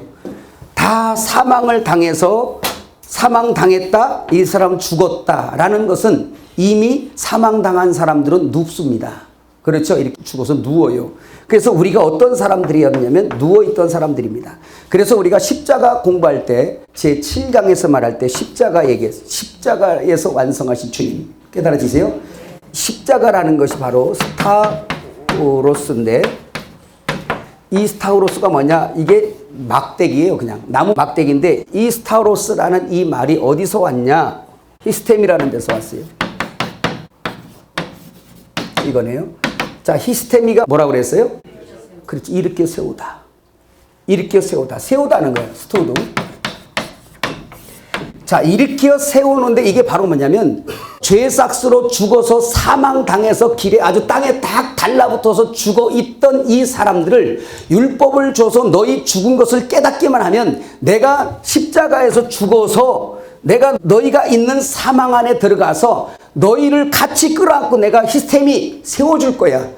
S1: 다 사망을 당해서 사망당했다, 이 사람 죽었다라는 것은 이미 사망당한 사람들은 눕습니다. 그렇죠? 이렇게 죽어서 누워요. 그래서 우리가 어떤 사람들이었냐면 누워있던 사람들입니다. 그래서 우리가 십자가 공부할 때 제7강에서 말할 때 십자가에서 완성하신 주님 깨달아지세요? 십자가라는 것이 바로 스타우로스인데, 이 스타우로스가 뭐냐? 이게 막대기예요. 그냥 나무 막대기인데, 이 스타우로스라는 이 말이 어디서 왔냐? 히스템이라는 데서 왔어요. 이거네요. 자, 히스테미가 뭐라고 그랬어요? 그렇지. 일으켜 세우다. 일으켜 세우다. 세우다는 거예요. 스토도. 자, 일으켜 세우는데 이게 바로 뭐냐면 죄삭스로 죽어서 사망당해서 길에 아주 땅에 딱 달라붙어서 죽어 있던 이 사람들을 율법을 줘서 너희 죽은 것을 깨닫기만 하면 내가 십자가에서 죽어서 내가 너희가 있는 사망 안에 들어가서 너희를 같이 끌어안고 내가 히스템이 세워줄 거야.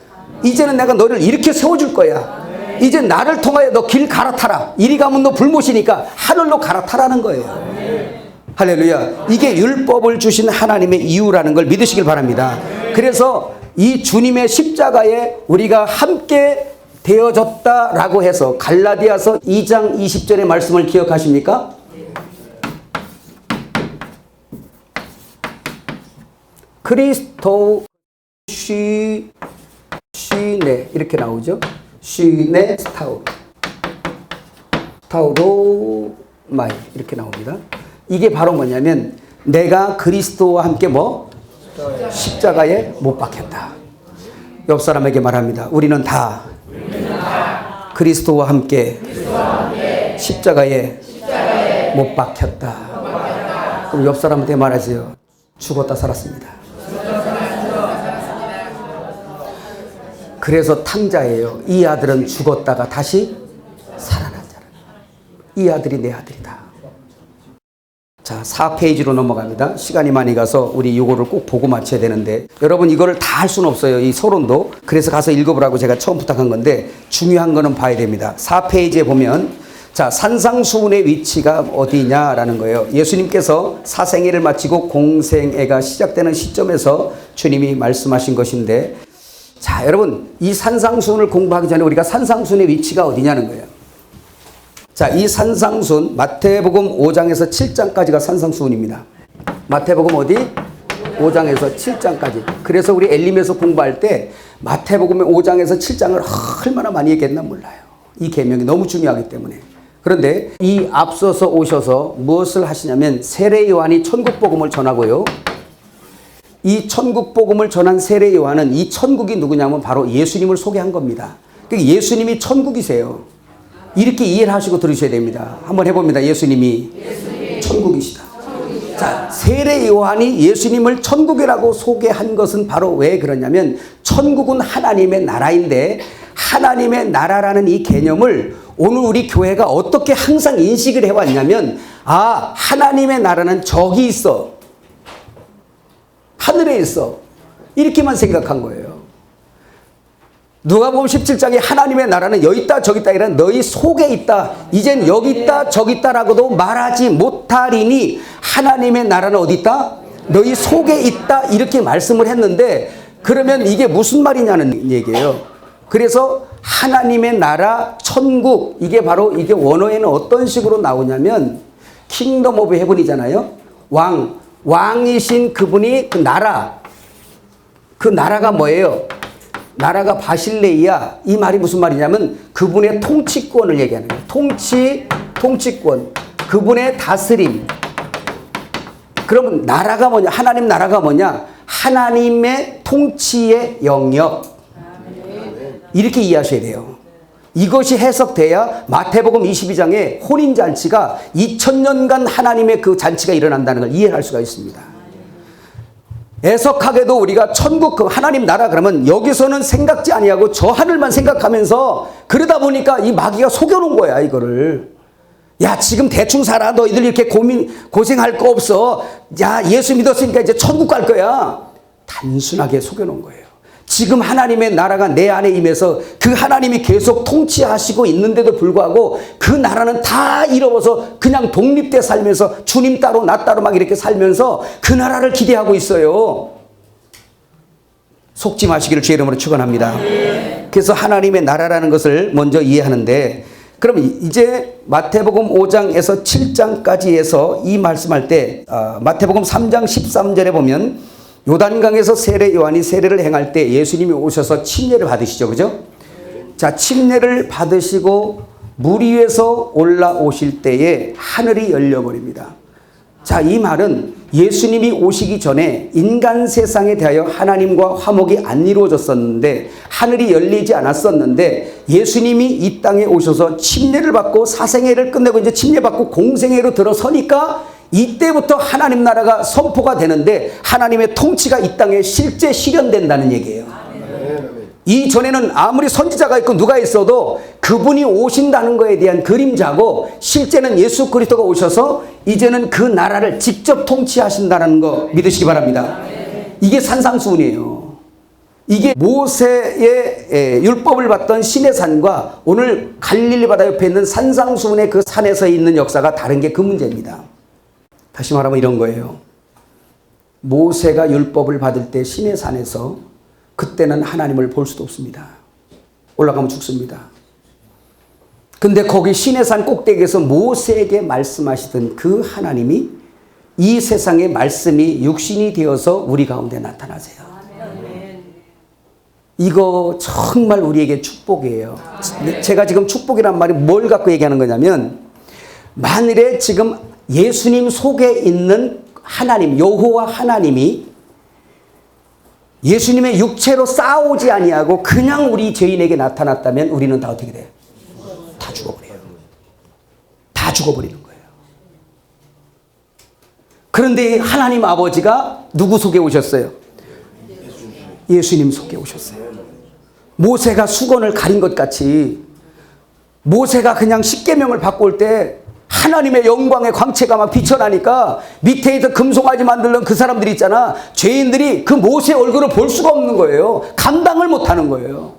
S1: 이제는 내가 너를 일으켜 세워줄 거야. 이제 나를 통하여 너 길 갈아타라. 이리 가면 너 불못이니까 하늘로 갈아타라는 거예요. 할렐루야. 이게 율법을 주신 하나님의 이유라는 걸 믿으시길 바랍니다. 그래서 이 주님의 십자가에 우리가 함께 되어졌다라고 해서 갈라디아서 2장 20절의 말씀을 기억하십니까? 크리스토 쉬네 이렇게 나오죠. 쉬네 스타우로마이 이렇게 나옵니다. 이게 바로 뭐냐면 내가 그리스도와 함께 뭐? 십자가에 못 박혔다. 옆 사람에게 말합니다. 우리는 다 그리스도와 함께 십자가에 못 박혔다. 그럼 옆 사람한테 말하세요. 죽었다 살았습니다. 그래서 탕자예요. 이 아들은 죽었다가 다시 살아난 자라. 이 아들이 내 아들이다. 자, 4페이지로 넘어갑니다. 시간이 많이 가서 우리 이거를 꼭 보고 맞춰야 되는데, 여러분 이거를 다 할 수는 없어요. 이 서론도. 그래서 가서 읽어보라고 제가 처음 부탁한 건데 중요한 거는 봐야 됩니다. 4페이지에 보면 자, 산상수훈의 위치가 어디냐라는 거예요. 예수님께서 사생애를 마치고 공생애가 시작되는 시점에서 주님이 말씀하신 것인데, 자, 여러분 이 산상수훈을 공부하기 전에 우리가 산상수훈의 위치가 어디냐는 거예요. 자, 이 산상수훈 마태복음 5장에서 7장까지가 산상수훈입니다. 마태복음 어디? 5장에서 7장까지. 그래서 우리 엘림에서 공부할 때 마태복음 5장에서 7장을 얼마나 많이 얘기했나 몰라요. 이 계명이 너무 중요하기 때문에. 그런데 이 앞서서 오셔서 무엇을 하시냐면 세례 요한이 천국 복음을 전하고요. 이 천국 복음을 전한 세례 요한은 이 천국이 누구냐면 바로 예수님을 소개한 겁니다. 그러니까 예수님이 천국이세요. 이렇게 이해를 하시고 들으셔야 됩니다. 한번 해봅니다. 예수님이 천국이시다. 자, 세례 요한이 예수님을 천국이라고 소개한 것은 바로 왜 그러냐면 천국은 하나님의 나라인데 하나님의 나라라는 이 개념을 오늘 우리 교회가 어떻게 항상 인식을 해왔냐면 하나님의 나라는 저기 있어. 하늘에 있어. 이렇게만 생각한 거예요. 누가복음 17장에 하나님의 나라는 여기 있다 저기 있다 이란 너희 속에 있다. 이젠 여기 있다 저기 있다라고도 말하지 못하리니 하나님의 나라는 어디 있다? 너희 속에 있다. 이렇게 말씀을 했는데 그러면 이게 무슨 말이냐는 얘기예요. 그래서 하나님의 나라, 천국, 이게 바로 이게 원어에는 어떤 식으로 나오냐면 킹덤 오브 헤븐이잖아요. 왕이신 그분이 그 나라가 뭐예요? 나라가 바실레이야. 이 말이 무슨 말이냐면 그분의 통치권을 얘기하는 거예요. 통치권. 그분의 다스림. 그러면 나라가 뭐냐? 하나님 나라가 뭐냐? 하나님의 통치의 영역. 이렇게 이해하셔야 돼요. 이것이 해석돼야 마태복음 22장에 혼인잔치가 2000년간 하나님의 그 잔치가 일어난다는 걸 이해할 수가 있습니다. 애석하게도 우리가 천국 그 하나님 나라 그러면 여기서는 생각지 아니하고 저 하늘만 생각하면서 그러다 보니까 이 마귀가 속여놓은 거야 이거를. 야 지금 대충 살아. 너희들 이렇게 고생할 거 없어. 야 예수 믿었으니까 이제 천국 갈 거야. 단순하게 속여놓은 거예요. 지금 하나님의 나라가 내 안에 임해서 그 하나님이 계속 통치하시고 있는데도 불구하고 그 나라는 다 잃어버려서 그냥 독립돼 살면서 주님 따로 나 따로 막 이렇게 살면서 그 나라를 기대하고 있어요. 속지 마시기를 주의 이름으로 축원합니다. 그래서 하나님의 나라라는 것을 먼저 이해하는데 그럼 이제 마태복음 5장에서 7장까지 해서 이 말씀할 때 마태복음 3장 13절에 보면 요단강에서 세례 요한이 세례를 행할 때 예수님이 오셔서 침례를 받으시죠. 그죠? 자, 침례를 받으시고 물 위에서 올라오실 때에 하늘이 열려버립니다. 자, 이 말은 예수님이 오시기 전에 인간 세상에 대하여 하나님과 화목이 안 이루어졌었는데 하늘이 열리지 않았었는데 예수님이 이 땅에 오셔서 침례를 받고 사생애를 끝내고 이제 침례받고 공생애로 들어서니까 이때부터 하나님 나라가 선포가 되는데 하나님의 통치가 이 땅에 실제 실현된다는 얘기예요. 이전에는 아무리 선지자가 있고 누가 있어도 그분이 오신다는 것에 대한 그림자고 실제는 예수 그리스도가 오셔서 이제는 그 나라를 직접 통치하신다는 거 믿으시기 바랍니다. 이게 산상수훈이에요. 이게 모세의 율법을 받던 시내산과 오늘 갈릴리 바다 옆에 있는 산상수훈의 그 산에서 있는 역사가 다른 게 그 문제입니다. 다시 말하면 이런 거예요. 모세가 율법을 받을 때 시내산에서 그때는 하나님을 볼 수도 없습니다. 올라가면 죽습니다. 근데 거기 시내산 꼭대기에서 모세에게 말씀하시던 그 하나님이 이 세상의 말씀이 육신이 되어서 우리 가운데 나타나세요. 이거 정말 우리에게 축복이에요. 제가 지금 축복이란 말이 뭘 갖고 얘기하는 거냐면 만일에 지금 예수님 속에 있는 하나님, 여호와 하나님이 예수님의 육체로 싸우지 아니하고 그냥 우리 죄인에게 나타났다면 우리는 다 어떻게 돼요? 다 죽어버려요. 다 죽어버리는 거예요. 그런데 하나님 아버지가 누구 속에 오셨어요? 예수님 속에 오셨어요. 모세가 수건을 가린 것 같이 모세가 그냥 십계명을 받고 올 때 하나님의 영광의 광채가 막 비춰나니까 밑에서 금송아지 만들던 그 사람들이 있잖아. 죄인들이 그 모세 얼굴을 볼 수가 없는 거예요. 감당을 못하는 거예요.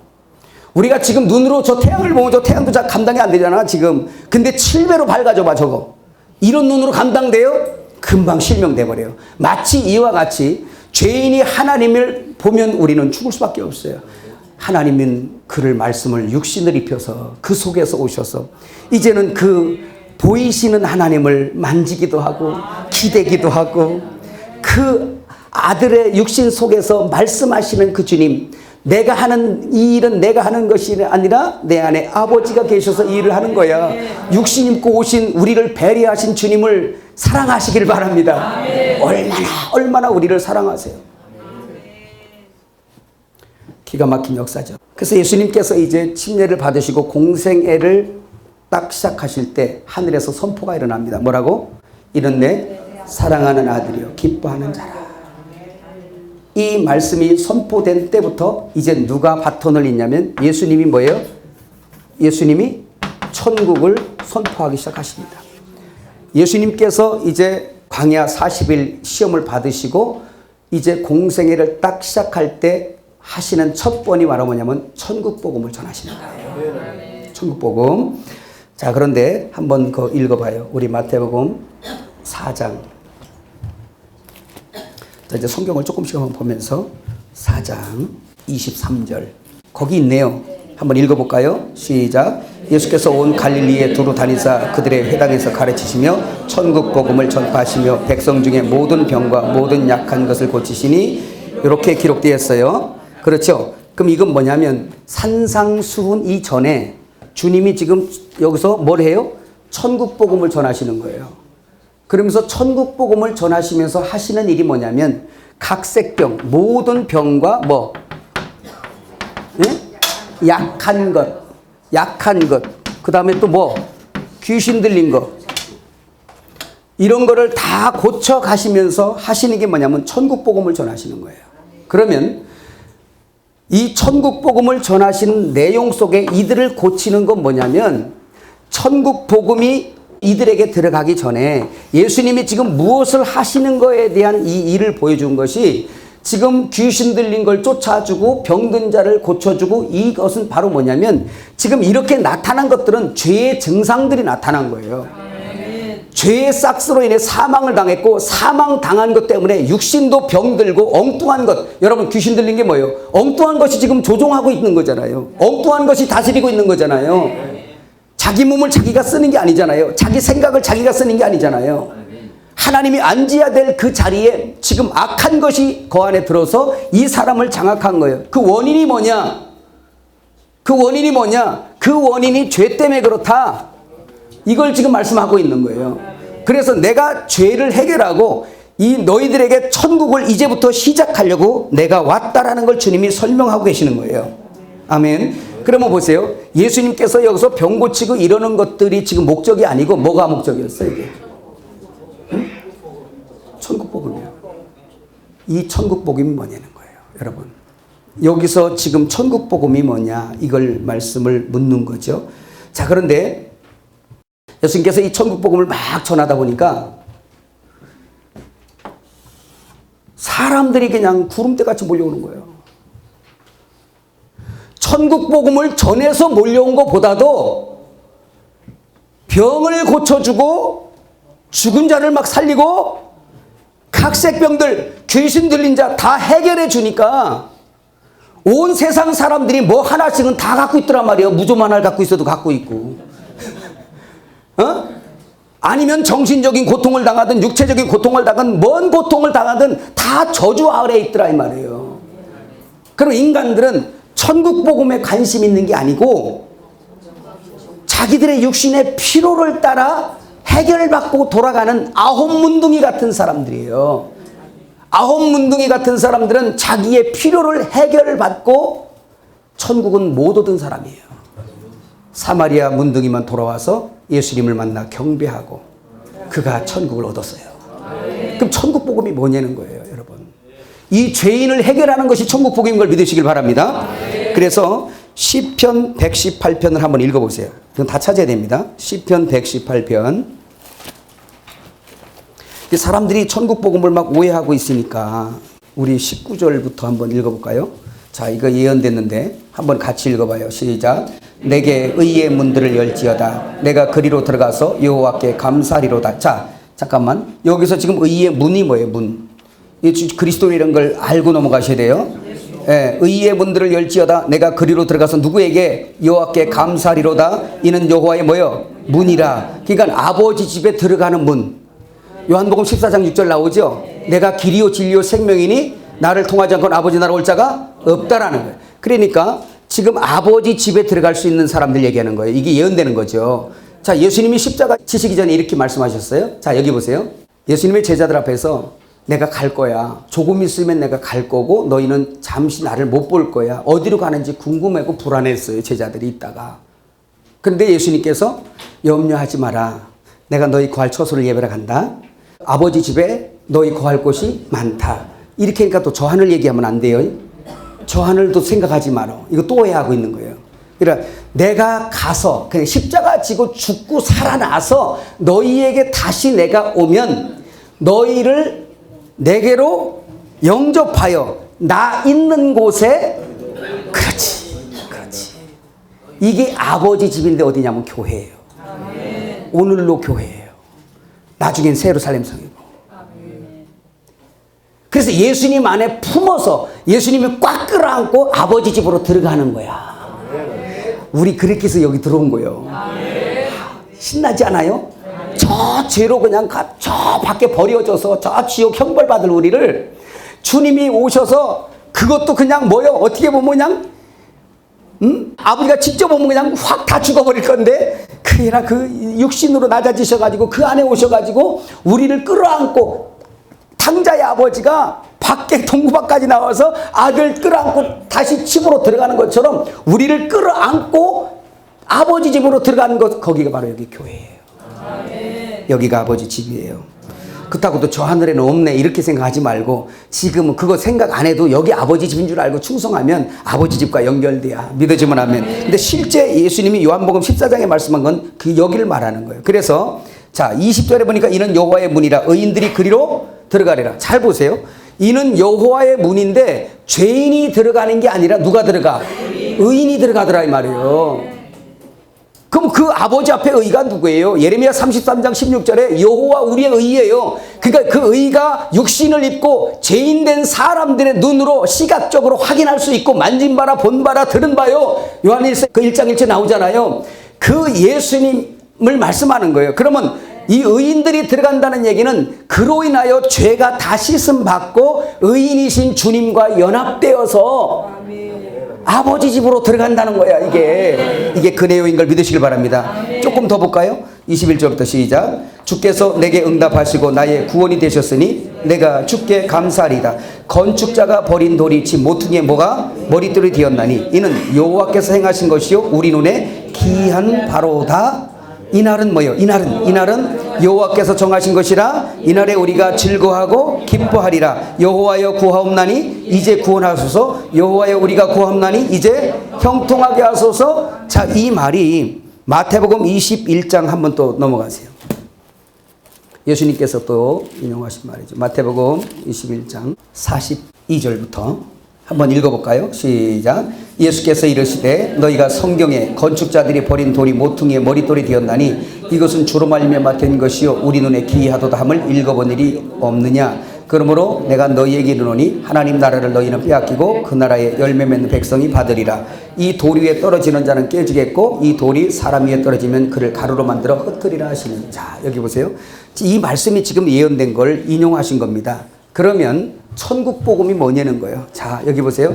S1: 우리가 지금 눈으로 저 태양을 보면 저 태양도 잘 감당이 안 되잖아 지금. 근데 7배로 밝아져 봐 저거. 이런 눈으로 감당돼요? 금방 실명돼 버려요. 마치 이와 같이 죄인이 하나님을 보면 우리는 죽을 수밖에 없어요. 하나님은 그를 말씀을 육신을 입혀서 그 속에서 오셔서 이제는 그 보이시는 하나님을 만지기도 하고 기대기도 하고 그 아들의 육신 속에서 말씀하시는 그 주님, 내가 하는 이 일은 내가 하는 것이 아니라 내 안에 아버지가 계셔서 이 일을 하는 거야. 육신 입고 오신 우리를 배려하신 주님을 사랑하시길 바랍니다. 얼마나 우리를 사랑하세요. 기가 막힌 역사죠. 그래서 예수님께서 이제 침례를 받으시고 공생애를 딱 시작하실 때 하늘에서 선포가 일어납니다. 뭐라고? 이는 내 사랑하는 아들이요 기뻐하는 자라. 이 말씀이 선포된 때부터 이제 누가 바톤을 잇냐면 예수님이 뭐예요? 예수님이 천국을 선포하기 시작하십니다. 예수님께서 이제 광야 40일 시험을 받으시고 이제 공생애를 딱 시작할 때 하시는 첫 번이 바로 뭐냐면 천국 복음을 전하시는 거예요. 천국 복음. 자, 그런데 한번 그 읽어봐요. 우리 마태복음 4장. 자, 이제 성경을 조금씩 한번 보면서 4장 23절. 거기 있네요. 한번 읽어볼까요? 시작. 예수께서 온 갈릴리에 두루 다니사 그들의 회당에서 가르치시며 천국 복음을 전파하시며 백성 중에 모든 병과 모든 약한 것을 고치시니 이렇게 기록되었어요. 그렇죠? 그럼 이건 뭐냐면 산상수훈 이전에 주님이 지금 여기서 뭘 해요? 천국 복음을 전하시는 거예요. 그러면서 천국 복음을 전하시면서 하시는 일이 뭐냐면 각색병, 모든 병과 뭐 예? 약한 것, 그 다음에 또 뭐 귀신 들린 거 이런 거를 다 고쳐 가시면서 하시는 게 뭐냐면 천국 복음을 전하시는 거예요. 그러면 이 천국 복음을 전하시는 내용 속에 이들을 고치는 건 뭐냐면 천국 복음이 이들에게 들어가기 전에 예수님이 지금 무엇을 하시는 거에 대한 이 일을 보여준 것이 지금 귀신 들린 걸 쫓아주고 병든 자를 고쳐주고 이것은 바로 뭐냐면 지금 이렇게 나타난 것들은 죄의 증상들이 나타난 거예요. 죄의 싹스로 인해 사망을 당했고 사망 당한 것 때문에 육신도 병들고 엉뚱한 것. 여러분 귀신 들린 게 뭐예요? 엉뚱한 것이 지금 조종하고 있는 거잖아요. 엉뚱한 것이 다스리고 있는 거잖아요. 자기 몸을 자기가 쓰는 게 아니잖아요. 자기 생각을 자기가 쓰는 게 아니잖아요. 하나님이 앉아야 될 그 자리에 지금 악한 것이 그 안에 들어서 이 사람을 장악한 거예요. 그 원인이 뭐냐? 그 원인이 죄 때문에 그렇다. 이걸 지금 말씀하고 있는 거예요. 그래서 내가 죄를 해결하고 이 너희들에게 천국을 이제부터 시작하려고 내가 왔다라는 걸 주님이 설명하고 계시는 거예요. 아멘. 그러면 보세요. 예수님께서 여기서 병 고치고 이러는 것들이 지금 목적이 아니고 뭐가 목적이었어요? 이게? 응? 천국 복음이에요. 이 천국 복음이 뭐냐는 거예요. 여러분. 여기서 지금 천국 복음이 뭐냐 이걸 말씀을 묻는 거죠. 자, 그런데 예수님께서 이 천국 복음을 막 전하다 보니까 사람들이 그냥 구름대같이 몰려오는 거예요. 천국 복음을 전해서 몰려온 것보다도 병을 고쳐주고 죽은 자를 막 살리고 각색병들, 귀신 들린 자 다 해결해 주니까 온 세상 사람들이 뭐 하나씩은 다 갖고 있더란 말이에요. 무좀 하나를 갖고 있어도 갖고 있고. 아니면 정신적인 고통을 당하든 육체적인 고통을 당하든 뭔 고통을 당하든 다 저주 아래에 있더라 이 말이에요. 그럼 인간들은 천국 복음에 관심 있는 게 아니고 자기들의 육신의 피로를 따라 해결받고 돌아가는 아홉문둥이 같은 사람들이에요. 아홉문둥이 같은 사람들은 자기의 필요를 해결받고 천국은 못 얻은 사람이에요. 사마리아 문둥이만 돌아와서 예수님을 만나 경배하고 그가 천국을 얻었어요. 그럼 천국 복음이 뭐냐는 거예요, 여러분. 이 죄인을 해결하는 것이 천국 복음인 걸 믿으시길 바랍니다. 그래서 시편 118편을 한번 읽어보세요. 이건 다 찾아야 됩니다. 시편 118편. 사람들이 천국 복음을 막 오해하고 있으니까 우리 19절부터 한번 읽어볼까요? 자, 이거 예언됐는데 한번 같이 읽어봐요. 시작. 내게 의의 문들을 열지어다. 내가 그리로 들어가서 여호와께 감사하리로다. 자, 잠깐만. 여기서 지금 의의 문이 뭐예요? 문. 그리스도 이런 걸 알고 넘어가셔야 돼요. 예, 의의 문들을 열지어다. 내가 그리로 들어가서 누구에게? 여호와께 감사하리로다. 이는 여호와의 뭐요? 문이라. 그러니까 아버지 집에 들어가는 문. 요한복음 14장 6절 나오죠? 내가 길이요 진리요 생명이니 나를 통하지 않고는 아버지 나라 올 자가 없다라는 거예요. 그러니까 지금 아버지 집에 들어갈 수 있는 사람들 얘기하는 거예요. 이게 예언되는 거죠. 자, 예수님이 십자가 지시기 전에 이렇게 말씀하셨어요. 자, 여기 보세요. 예수님의 제자들 앞에서 내가 갈 거야. 조금 있으면 내가 갈 거고 너희는 잠시 나를 못 볼 거야. 어디로 가는지 궁금하고 불안했어요. 제자들이 있다가. 그런데 예수님께서 염려하지 마라. 내가 너희 구할 처소를 예배하러 간다. 아버지 집에 너희 구할 곳이 많다. 이렇게 하니까 또 저 하늘 얘기하면 안 돼요. 저 하늘도 생각하지 마라. 이거 또 오해하고 있는 거예요. 그러니까 내가 가서 그냥 십자가 지고 죽고 살아나서 너희에게 다시 내가 오면 너희를 내게로 영접하여 나 있는 곳에 그렇지. 이게 아버지 집인데 어디냐면 교회예요. 오늘로 교회예요. 나중엔 예루살렘 성이고. 그래서 예수님 안에 품어서 예수님이 꽉 끌어안고 아버지 집으로 들어가는 거야. 우리 그렇게 해서 여기 들어온 거예요. 신나지 않아요? 저 죄로 그냥 저 밖에 버려져서 저 지옥 형벌 받을 우리를 주님이 오셔서 그것도 그냥 어떻게 보면 그냥 아버지가 직접 오면 그냥 확 다 죽어버릴 건데 그게나 그 육신으로 낮아지셔가지고 그 안에 오셔가지고 우리를 끌어안고 탕자의 아버지가 밖에 동구밖까지 나와서 아들 끌어안고 다시 집으로 들어가는 것처럼 우리를 끌어안고 아버지 집으로 들어가는 것, 거기가 바로 여기 교회예요. 여기가 아버지 집이에요. 그렇다고 또 저 하늘에는 없네 이렇게 생각하지 말고 지금은 그거 생각 안 해도 여기 아버지 집인 줄 알고 충성하면 아버지 집과 연결돼야 믿어지면 하면. 근데 실제 예수님이 요한복음 14장에 말씀한 건 그 여기를 말하는 거예요. 그래서 자 20절에 보니까 이는 여호와의 문이라 의인들이 그리로 들어가리라. 잘 보세요. 이는 여호와의 문인데 죄인이 들어가는 게 아니라 누가 들어가? 의인이 들어가더라 이 말이에요. 그럼 그 아버지 앞에 의가 누구예요? 예레미야 33장 16절에 여호와 우리의 의예요. 그러니까 그 의가 육신을 입고 죄인된 사람들의 눈으로 시각적으로 확인할 수 있고 만진바라 본바라 들은 바요. 요한일서 그 1장 1절 나오잖아요. 그 예수님을 말씀하는 거예요. 그러면 이 의인들이 들어간다는 얘기는 그로 인하여 죄가 다 씻음 받고 의인이신 주님과 연합되어서 아버지 집으로 들어간다는 거야. 이게 그 내용인 걸 믿으시길 바랍니다. 조금 더 볼까요? 21절부터 시작. 주께서 내게 응답하시고 나의 구원이 되셨으니 내가 주께 감사하리다. 건축자가 버린 돌이 집 모퉁이에 뭐가 머릿돌이 되었나니 이는 여호와께서 행하신 것이요 우리 눈에 기이한 바로다. 이날은 뭐예요? 이날은 여호와께서 정하신 것이라. 이날에 우리가 즐거워하고 기뻐하리라. 여호와여 구하옵나니 이제 구원하소서. 여호와여 우리가 구하옵나니 이제 형통하게 하소서. 자, 이 말이 마태복음 21장 한번 또 넘어가세요. 예수님께서 또 인용하신 말이죠. 마태복음 21장 42절부터 한번 읽어볼까요? 시작. 예수께서 이르시되 너희가 성경에 건축자들이 버린 돌이 모퉁이에 머릿돌이 되었나니 이것은 주로 말미암아 된 것이요 우리 눈에 기이하도다 함을 읽어본 일이 없느냐. 그러므로 내가 너희에게 이르노니 하나님 나라를 너희는 빼앗기고 그 나라에 열매 맺는 백성이 받으리라. 이 돌 위에 떨어지는 자는 깨지겠고 이 돌이 사람 위에 떨어지면 그를 가루로 만들어 흩으리라 하시니. 자, 여기 보세요. 이 말씀이 지금 예언된 걸 인용하신 겁니다. 그러면 천국 복음이 뭐냐는 거예요. 자, 여기 보세요.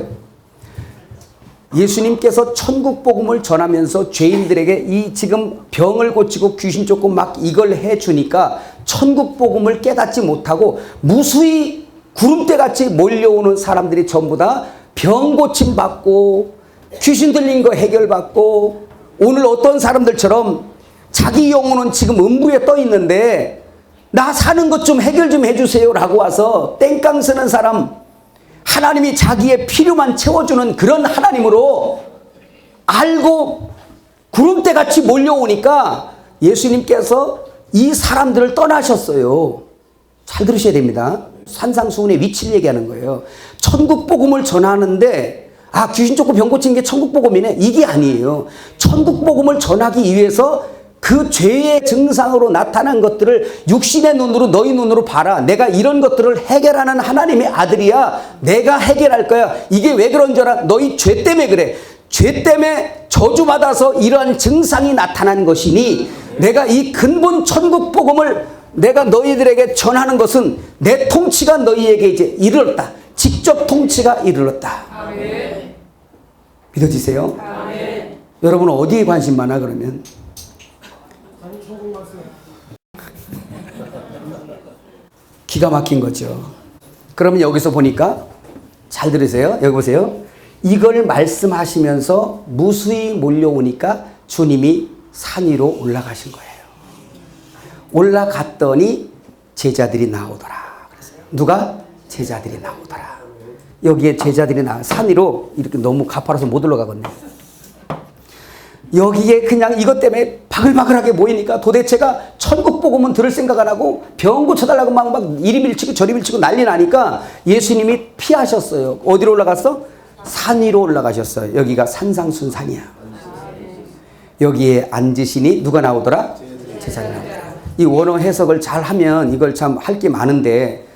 S1: 예수님께서 천국 복음을 전하면서 죄인들에게 이 지금 병을 고치고 귀신 쫓고 막 이걸 해주니까 천국 복음을 깨닫지 못하고 무수히 구름대같이 몰려오는 사람들이 전부 다 병 고침 받고 귀신 들린 거 해결받고 오늘 어떤 사람들처럼 자기 영혼은 지금 음부에 떠 있는데 나 사는 것 좀 해결 좀 해주세요 라고 와서 땡깡 쓰는 사람, 하나님이 자기의 필요만 채워주는 그런 하나님으로 알고 구름대같이 몰려오니까 예수님께서 이 사람들을 떠나셨어요. 잘 들으셔야 됩니다. 산상수훈의 위치를 얘기하는 거예요. 천국 복음을 전하는데 귀신 쫓고 병 고친 게 천국 복음이네, 이게 아니에요. 천국 복음을 전하기 위해서 그 죄의 증상으로 나타난 것들을 육신의 눈으로 너희 눈으로 봐라. 내가 이런 것들을 해결하는 하나님의 아들이야. 내가 해결할 거야. 이게 왜 그런 줄 알아? 너희 죄 때문에 그래. 죄 때문에 저주받아서 이러한 증상이 나타난 것이니 내가 이 근본 천국 복음을 내가 너희들에게 전하는 것은 내 통치가 너희에게 이제 이르렀다. 직접 통치가 이르렀다.
S2: 아멘.
S1: 믿어지세요?
S2: 아멘.
S1: 여러분은 어디에 관심 많아 그러면? 기가 막힌 거죠. 그러면 여기서 보니까 잘 들으세요. 여기 보세요. 이걸 말씀하시면서 무수히 몰려오니까 주님이 산 위로 올라가신 거예요. 올라갔더니 제자들이 나오더라. 그랬어요. 누가? 제자들이 나오더라. 여기에 제자들이 산 위로 이렇게 너무 가파라서 못 올라가거든요. 여기에 그냥 이것 때문에 바글바글하게 모이니까 도대체가 천국 복음은 들을 생각 안 하고 병 고쳐달라고 막 이리 밀치고 저리 밀치고 난리 나니까 예수님이 피하셨어요. 어디로 올라갔어? 산 위로 올라가셨어요. 여기가 산상순산이야. 여기에 앉으시니 누가 나오더라? 제자들이 나오더라. 이 원어 해석을 잘 하면 이걸 참 할 게 많은데,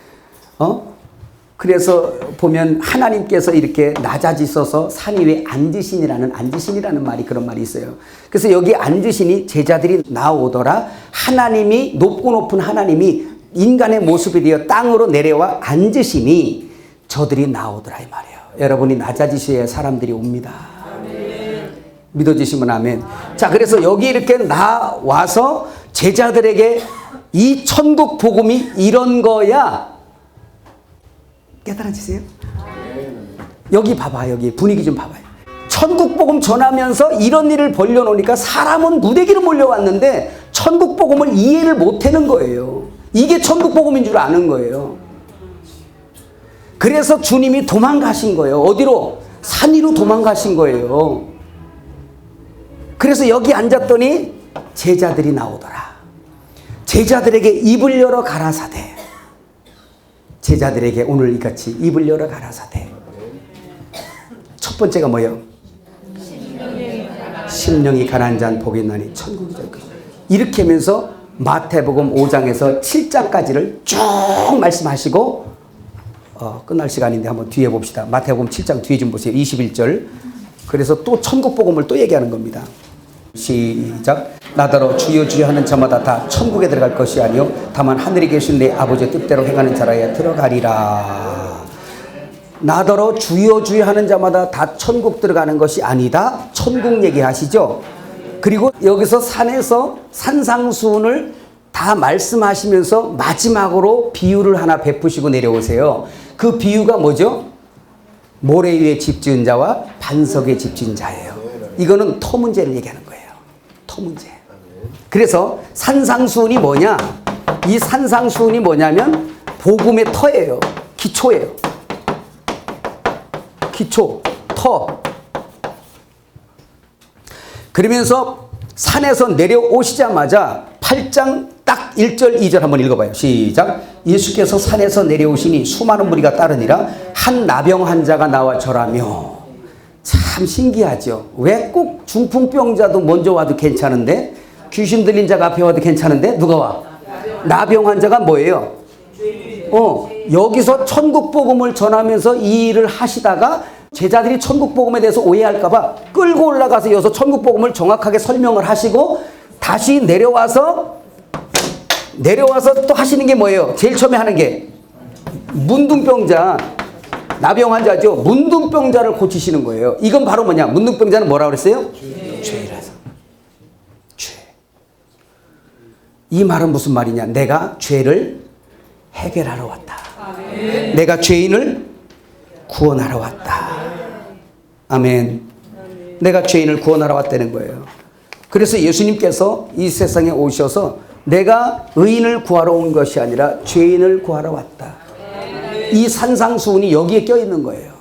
S1: 그래서 보면 하나님께서 이렇게 낮아지셔서 산 위에 앉으시니라는 말이 그런 말이 있어요. 그래서 여기 앉으시니 제자들이 나오더라. 하나님이 높고 높은 하나님이 인간의 모습이 되어 땅으로 내려와 앉으시니 저들이 나오더라 이 말이에요. 여러분이 낮아지셔야 사람들이 옵니다. 아멘. 믿어지시면 아멘. 자, 그래서 여기 이렇게 나와서 제자들에게 이 천국 복음이 이런 거야. 깨달아지세요? 여기 봐봐요. 여기 분위기 좀 봐봐요. 천국 복음 전하면서 이런 일을 벌려놓으니까 사람은 무대기로 몰려왔는데 천국 복음을 이해를 못하는 거예요. 이게 천국 복음인 줄 아는 거예요. 그래서 주님이 도망가신 거예요. 어디로? 산 위로 도망가신 거예요. 그래서 여기 앉았더니 제자들이 나오더라. 제자들에게 입을 열어 가라사대. 제자들에게 오늘 이같이 입을 열어 가라사대. 첫 번째가 뭐예요? 심령이 가난한 복이 있나니 천국이 될 것이다. 이렇게 하면서 마태복음 5장에서 7장까지를 쭉 말씀하시고 끝날 시간인데 한번 뒤에 봅시다. 마태복음 7장 뒤에 좀 보세요. 21절. 그래서 또 천국 복음을 또 얘기하는 겁니다. 시작. 나더러 주여 주여 하는 자마다 다 천국에 들어갈 것이 아니요 다만 하늘에 계신 내 아버지의 뜻대로 행하는 자라야 들어가리라. 나더러 주여 주여 하는 자마다 다 천국 들어가는 것이 아니다. 천국 얘기하시죠. 그리고 여기서 산에서 산상수훈을 다 말씀하시면서 마지막으로 비유를 하나 베푸시고 내려오세요. 그 비유가 뭐죠? 모래 위에 집 지은 자와 반석에 집 지은 자예요. 이거는 터 문제를 얘기하는 거예요. 터 문제. 그래서 산상수훈이 뭐냐? 이 산상수훈이 뭐냐면 복음의 터예요. 기초예요. 기초, 터. 그러면서 산에서 내려오시자마자 8장 딱 1절 2절 한번 읽어봐요. 시작. 예수께서 산에서 내려오시니 수많은 무리가 따르니라. 한 나병 환자가 나와 절하며. 참 신기하죠. 왜 꼭 중풍병자도 먼저 와도 괜찮은데 귀신 들린 자가 앞에 와도 괜찮은데 누가 와? 나병 환자가 뭐예요? 여기서 천국 복음을 전하면서 이 일을 하시다가 제자들이 천국 복음에 대해서 오해할까봐 끌고 올라가서 여기서 천국 복음을 정확하게 설명을 하시고 다시 내려와서 또 하시는 게 뭐예요? 제일 처음에 하는 게 문둥병자, 나병 환자죠. 문둥병자를 고치시는 거예요. 이건 바로 뭐냐? 문둥병자는 뭐라고 그랬어요? 죄라서. 죄. 이 말은 무슨 말이냐? 내가 죄를 해결하러 왔다. 아멘. 내가 죄인을 구원하러 왔다. 아멘. 내가 죄인을 구원하러 왔다는 거예요. 그래서 예수님께서 이 세상에 오셔서 내가 의인을 구하러 온 것이 아니라 죄인을 구하러 왔다. 이 산상수훈이 여기에 껴있는 거예요.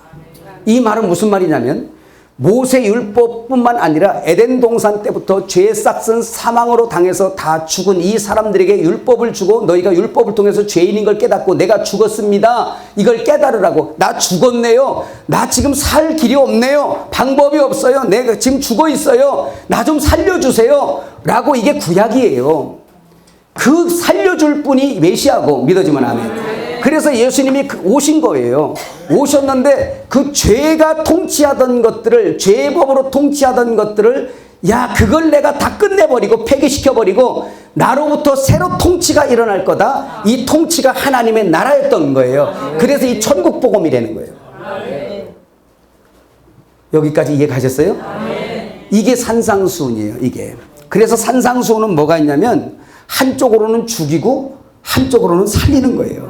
S1: 이 말은 무슨 말이냐면 모세 율법뿐만 아니라 에덴 동산 때부터 죄의 싹슨 사망으로 당해서 다 죽은 이 사람들에게 율법을 주고 너희가 율법을 통해서 죄인인 걸 깨닫고 내가 죽었습니다. 이걸 깨달으라고. 나 죽었네요. 나 지금 살 길이 없네요. 방법이 없어요. 내가 지금 죽어 있어요. 나 좀 살려주세요. 라고 이게 구약이에요. 그 살려줄 분이 메시아고 믿어지면 아멘. 그래서 예수님이 오신 거예요. 오셨는데 그 죄가 통치하던 것들을 죄의 법으로 통치하던 것들을 야, 그걸 내가 다 끝내버리고 폐기시켜버리고 나로부터 새로 통치가 일어날 거다. 이 통치가 하나님의 나라였던 거예요. 그래서 이 천국 복음이라는 거예요. 여기까지 이해가셨어요? 이게 산상수훈이에요. 이게. 그래서 산상수훈은 뭐가 있냐면 한쪽으로는 죽이고 한쪽으로는 살리는 거예요.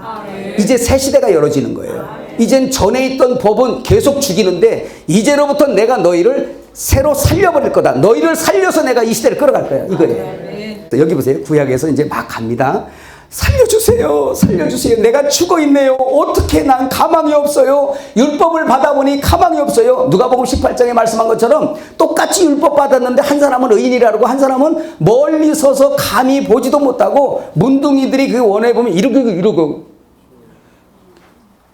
S1: 이제 새 시대가 열어지는 거예요. 이젠 전에 있던 법은 계속 죽이는데 이제로부터 내가 너희를 새로 살려버릴 거다. 너희를 살려서 내가 이 시대를 끌어갈 거야. 이거예요. 여기 보세요. 구약에서 이제 막 갑니다. 살려주세요. 살려주세요. 내가 죽어있네요. 어떻게 난 가망이 없어요. 율법을 받아보니 가망이 없어요. 누가복음 18장에 말씀한 것처럼 똑같이 율법 받았는데 한 사람은 의인이라고 한 사람은 멀리 서서 감히 보지도 못하고 문둥이들이 그 원에 보면 이러고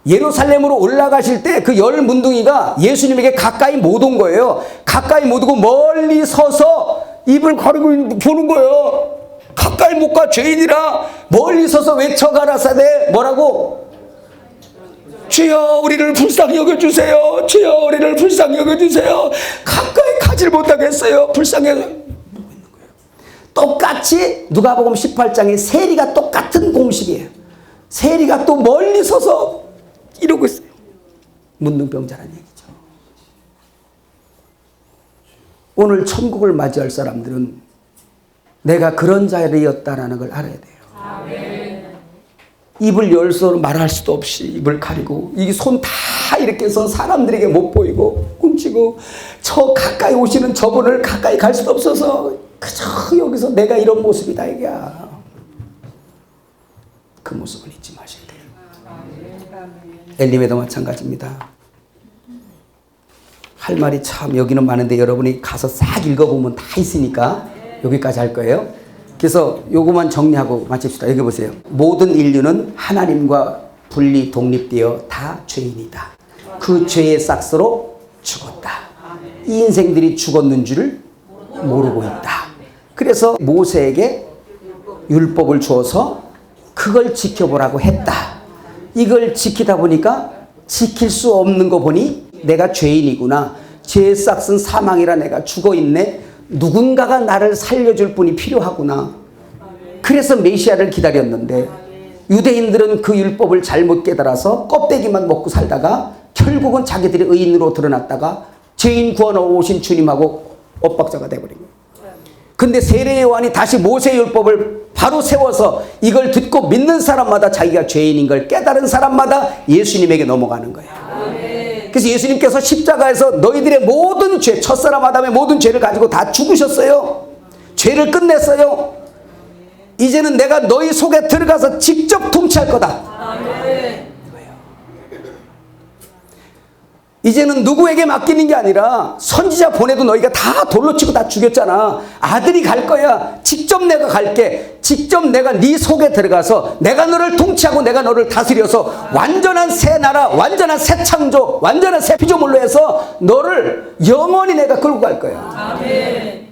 S1: 예루살렘으로 올라가실 때 그 열 문둥이가 예수님에게 가까이 못 온 거예요. 가까이 못 오고 멀리 서서 입을 가리고 보는 거예요. 가까이 못 가 죄인이라 멀리 서서 외쳐가라사대 뭐라고? 주여 우리를 불쌍히 여겨주세요. 주여 우리를 불쌍히 여겨주세요. 가까이 가질 못하겠어요. 불쌍히 똑같이 누가복음 18장에 세리가 똑같은 공식이에요. 세리가 또 멀리 서서 이러고 있어요. 문둥병자라는 얘기죠. 오늘 천국을 맞이할 사람들은 내가 그런 자리였다라는 걸 알아야 돼요. 아멘. 입을 열서 말할 수도 없이 입을 가리고 이 손 다 이렇게 해서 사람들에게 못 보이고 꿍치고 저 가까이 오시는 저분을 가까이 갈 수도 없어서 그저 여기서 내가 이런 모습이다 이게야. 그 모습을 잊지 마셔야 돼요. 엘림에도 마찬가지입니다. 할 말이 참 여기는 많은데 여러분이 가서 싹 읽어보면 다 있으니까 여기까지 할 거예요. 그래서 요거만 정리하고 마칩시다. 여기 보세요. 모든 인류는 하나님과 분리 독립되어 다 죄인이다. 그 죄의 싹스로 죽었다. 이 인생들이 죽었는 줄을 모르고 있다. 그래서 모세에게 율법을 주어서 그걸 지켜보라고 했다. 이걸 지키다 보니까 지킬 수 없는 거 보니 내가 죄인이구나. 죄의 싹은 사망이라 내가 죽어있네. 누군가가 나를 살려줄 분이 필요하구나. 그래서 메시아를 기다렸는데 유대인들은 그 율법을 잘못 깨달아서 껍데기만 먹고 살다가 결국은 자기들이 의인으로 드러났다가 죄인 구원하러 오신 주님하고 엇박자가 돼버린 거예요. 근데 세례 요한이 다시 모세 율법을 바로 세워서 이걸 듣고 믿는 사람마다 자기가 죄인인 걸 깨달은 사람마다 예수님에게 넘어가는 거예요. 그래서 예수님께서 십자가에서 너희들의 모든 죄, 첫사람 아담의 모든 죄를 가지고 다 죽으셨어요. 죄를 끝냈어요. 이제는 내가 너희 속에 들어가서 직접 통치할 거다. 이제는 누구에게 맡기는 게 아니라 선지자 보내도 너희가 다 돌로 치고 다 죽였잖아. 아들이 갈 거야. 직접 내가 갈게. 직접 내가 네 속에 들어가서 내가 너를 통치하고 내가 너를 다스려서 완전한 새 나라, 완전한 새 창조, 완전한 새 피조물로 해서 너를 영원히 내가 끌고 갈 거야. 아멘.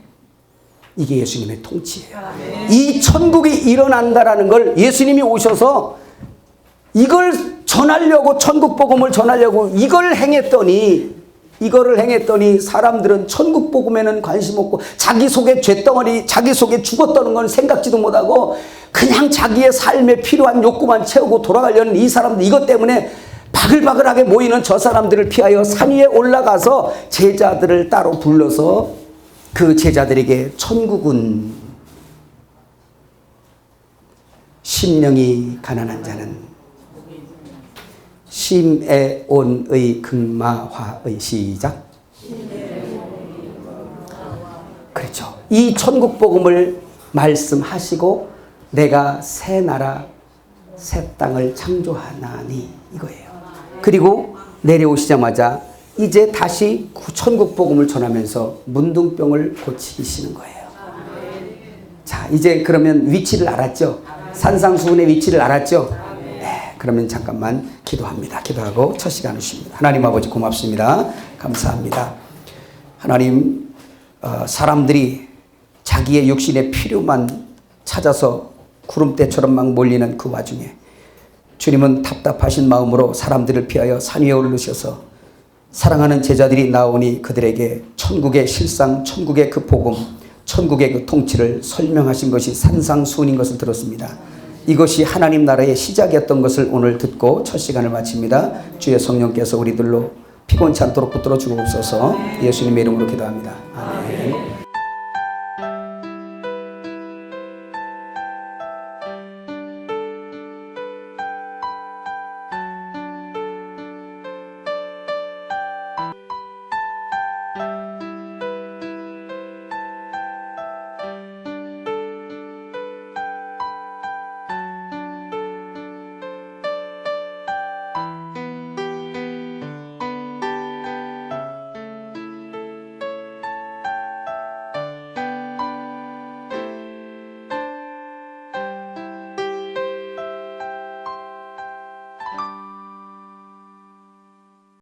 S1: 이게 예수님의 통치예요. 아멘. 이 천국이 일어난다라는 걸 예수님이 오셔서 이걸 전하려고 천국 복음을 전하려고 이거를 행했더니 사람들은 천국 복음에는 관심 없고 자기 속에 죄덩어리 자기 속에 죽었다는 건 생각지도 못하고 그냥 자기의 삶에 필요한 욕구만 채우고 돌아가려는 이 사람들 이것 때문에 바글바글하게 모이는 저 사람들을 피하여 산 위에 올라가서 제자들을 따로 불러서 그 제자들에게 천국은 심령이 가난한 자는 심에 온의 극마화의 시작. 그렇죠. 이 천국 복음을 말씀하시고 내가 새 나라 새 땅을 창조하나니 이거예요. 그리고 내려오시자마자 이제 다시 천국 복음을 전하면서 문둥병을 고치시는 거예요. 자, 이제 그러면 위치를 알았죠? 산상수훈의 위치를 알았죠? 그러면 잠깐만 기도합니다. 기도하고 첫 시간을 쉽니다. 하나님 아버지 고맙습니다. 감사합니다. 하나님 사람들이 자기의 육신의 필요만 찾아서 구름대처럼 막 몰리는 그 와중에 주님은 답답하신 마음으로 사람들을 피하여 산 위에 오르셔서 사랑하는 제자들이 나오니 그들에게 천국의 실상, 천국의 그 복음, 천국의 그 통치를 설명하신 것이 산상수훈인 것을 들었습니다. 이것이 하나님 나라의 시작이었던 것을 오늘 듣고 첫 시간을 마칩니다. 주의 성령께서 우리들로 피곤치 않도록 붙들어 주옵소서. 예수님의 이름으로 기도합니다. 아멘.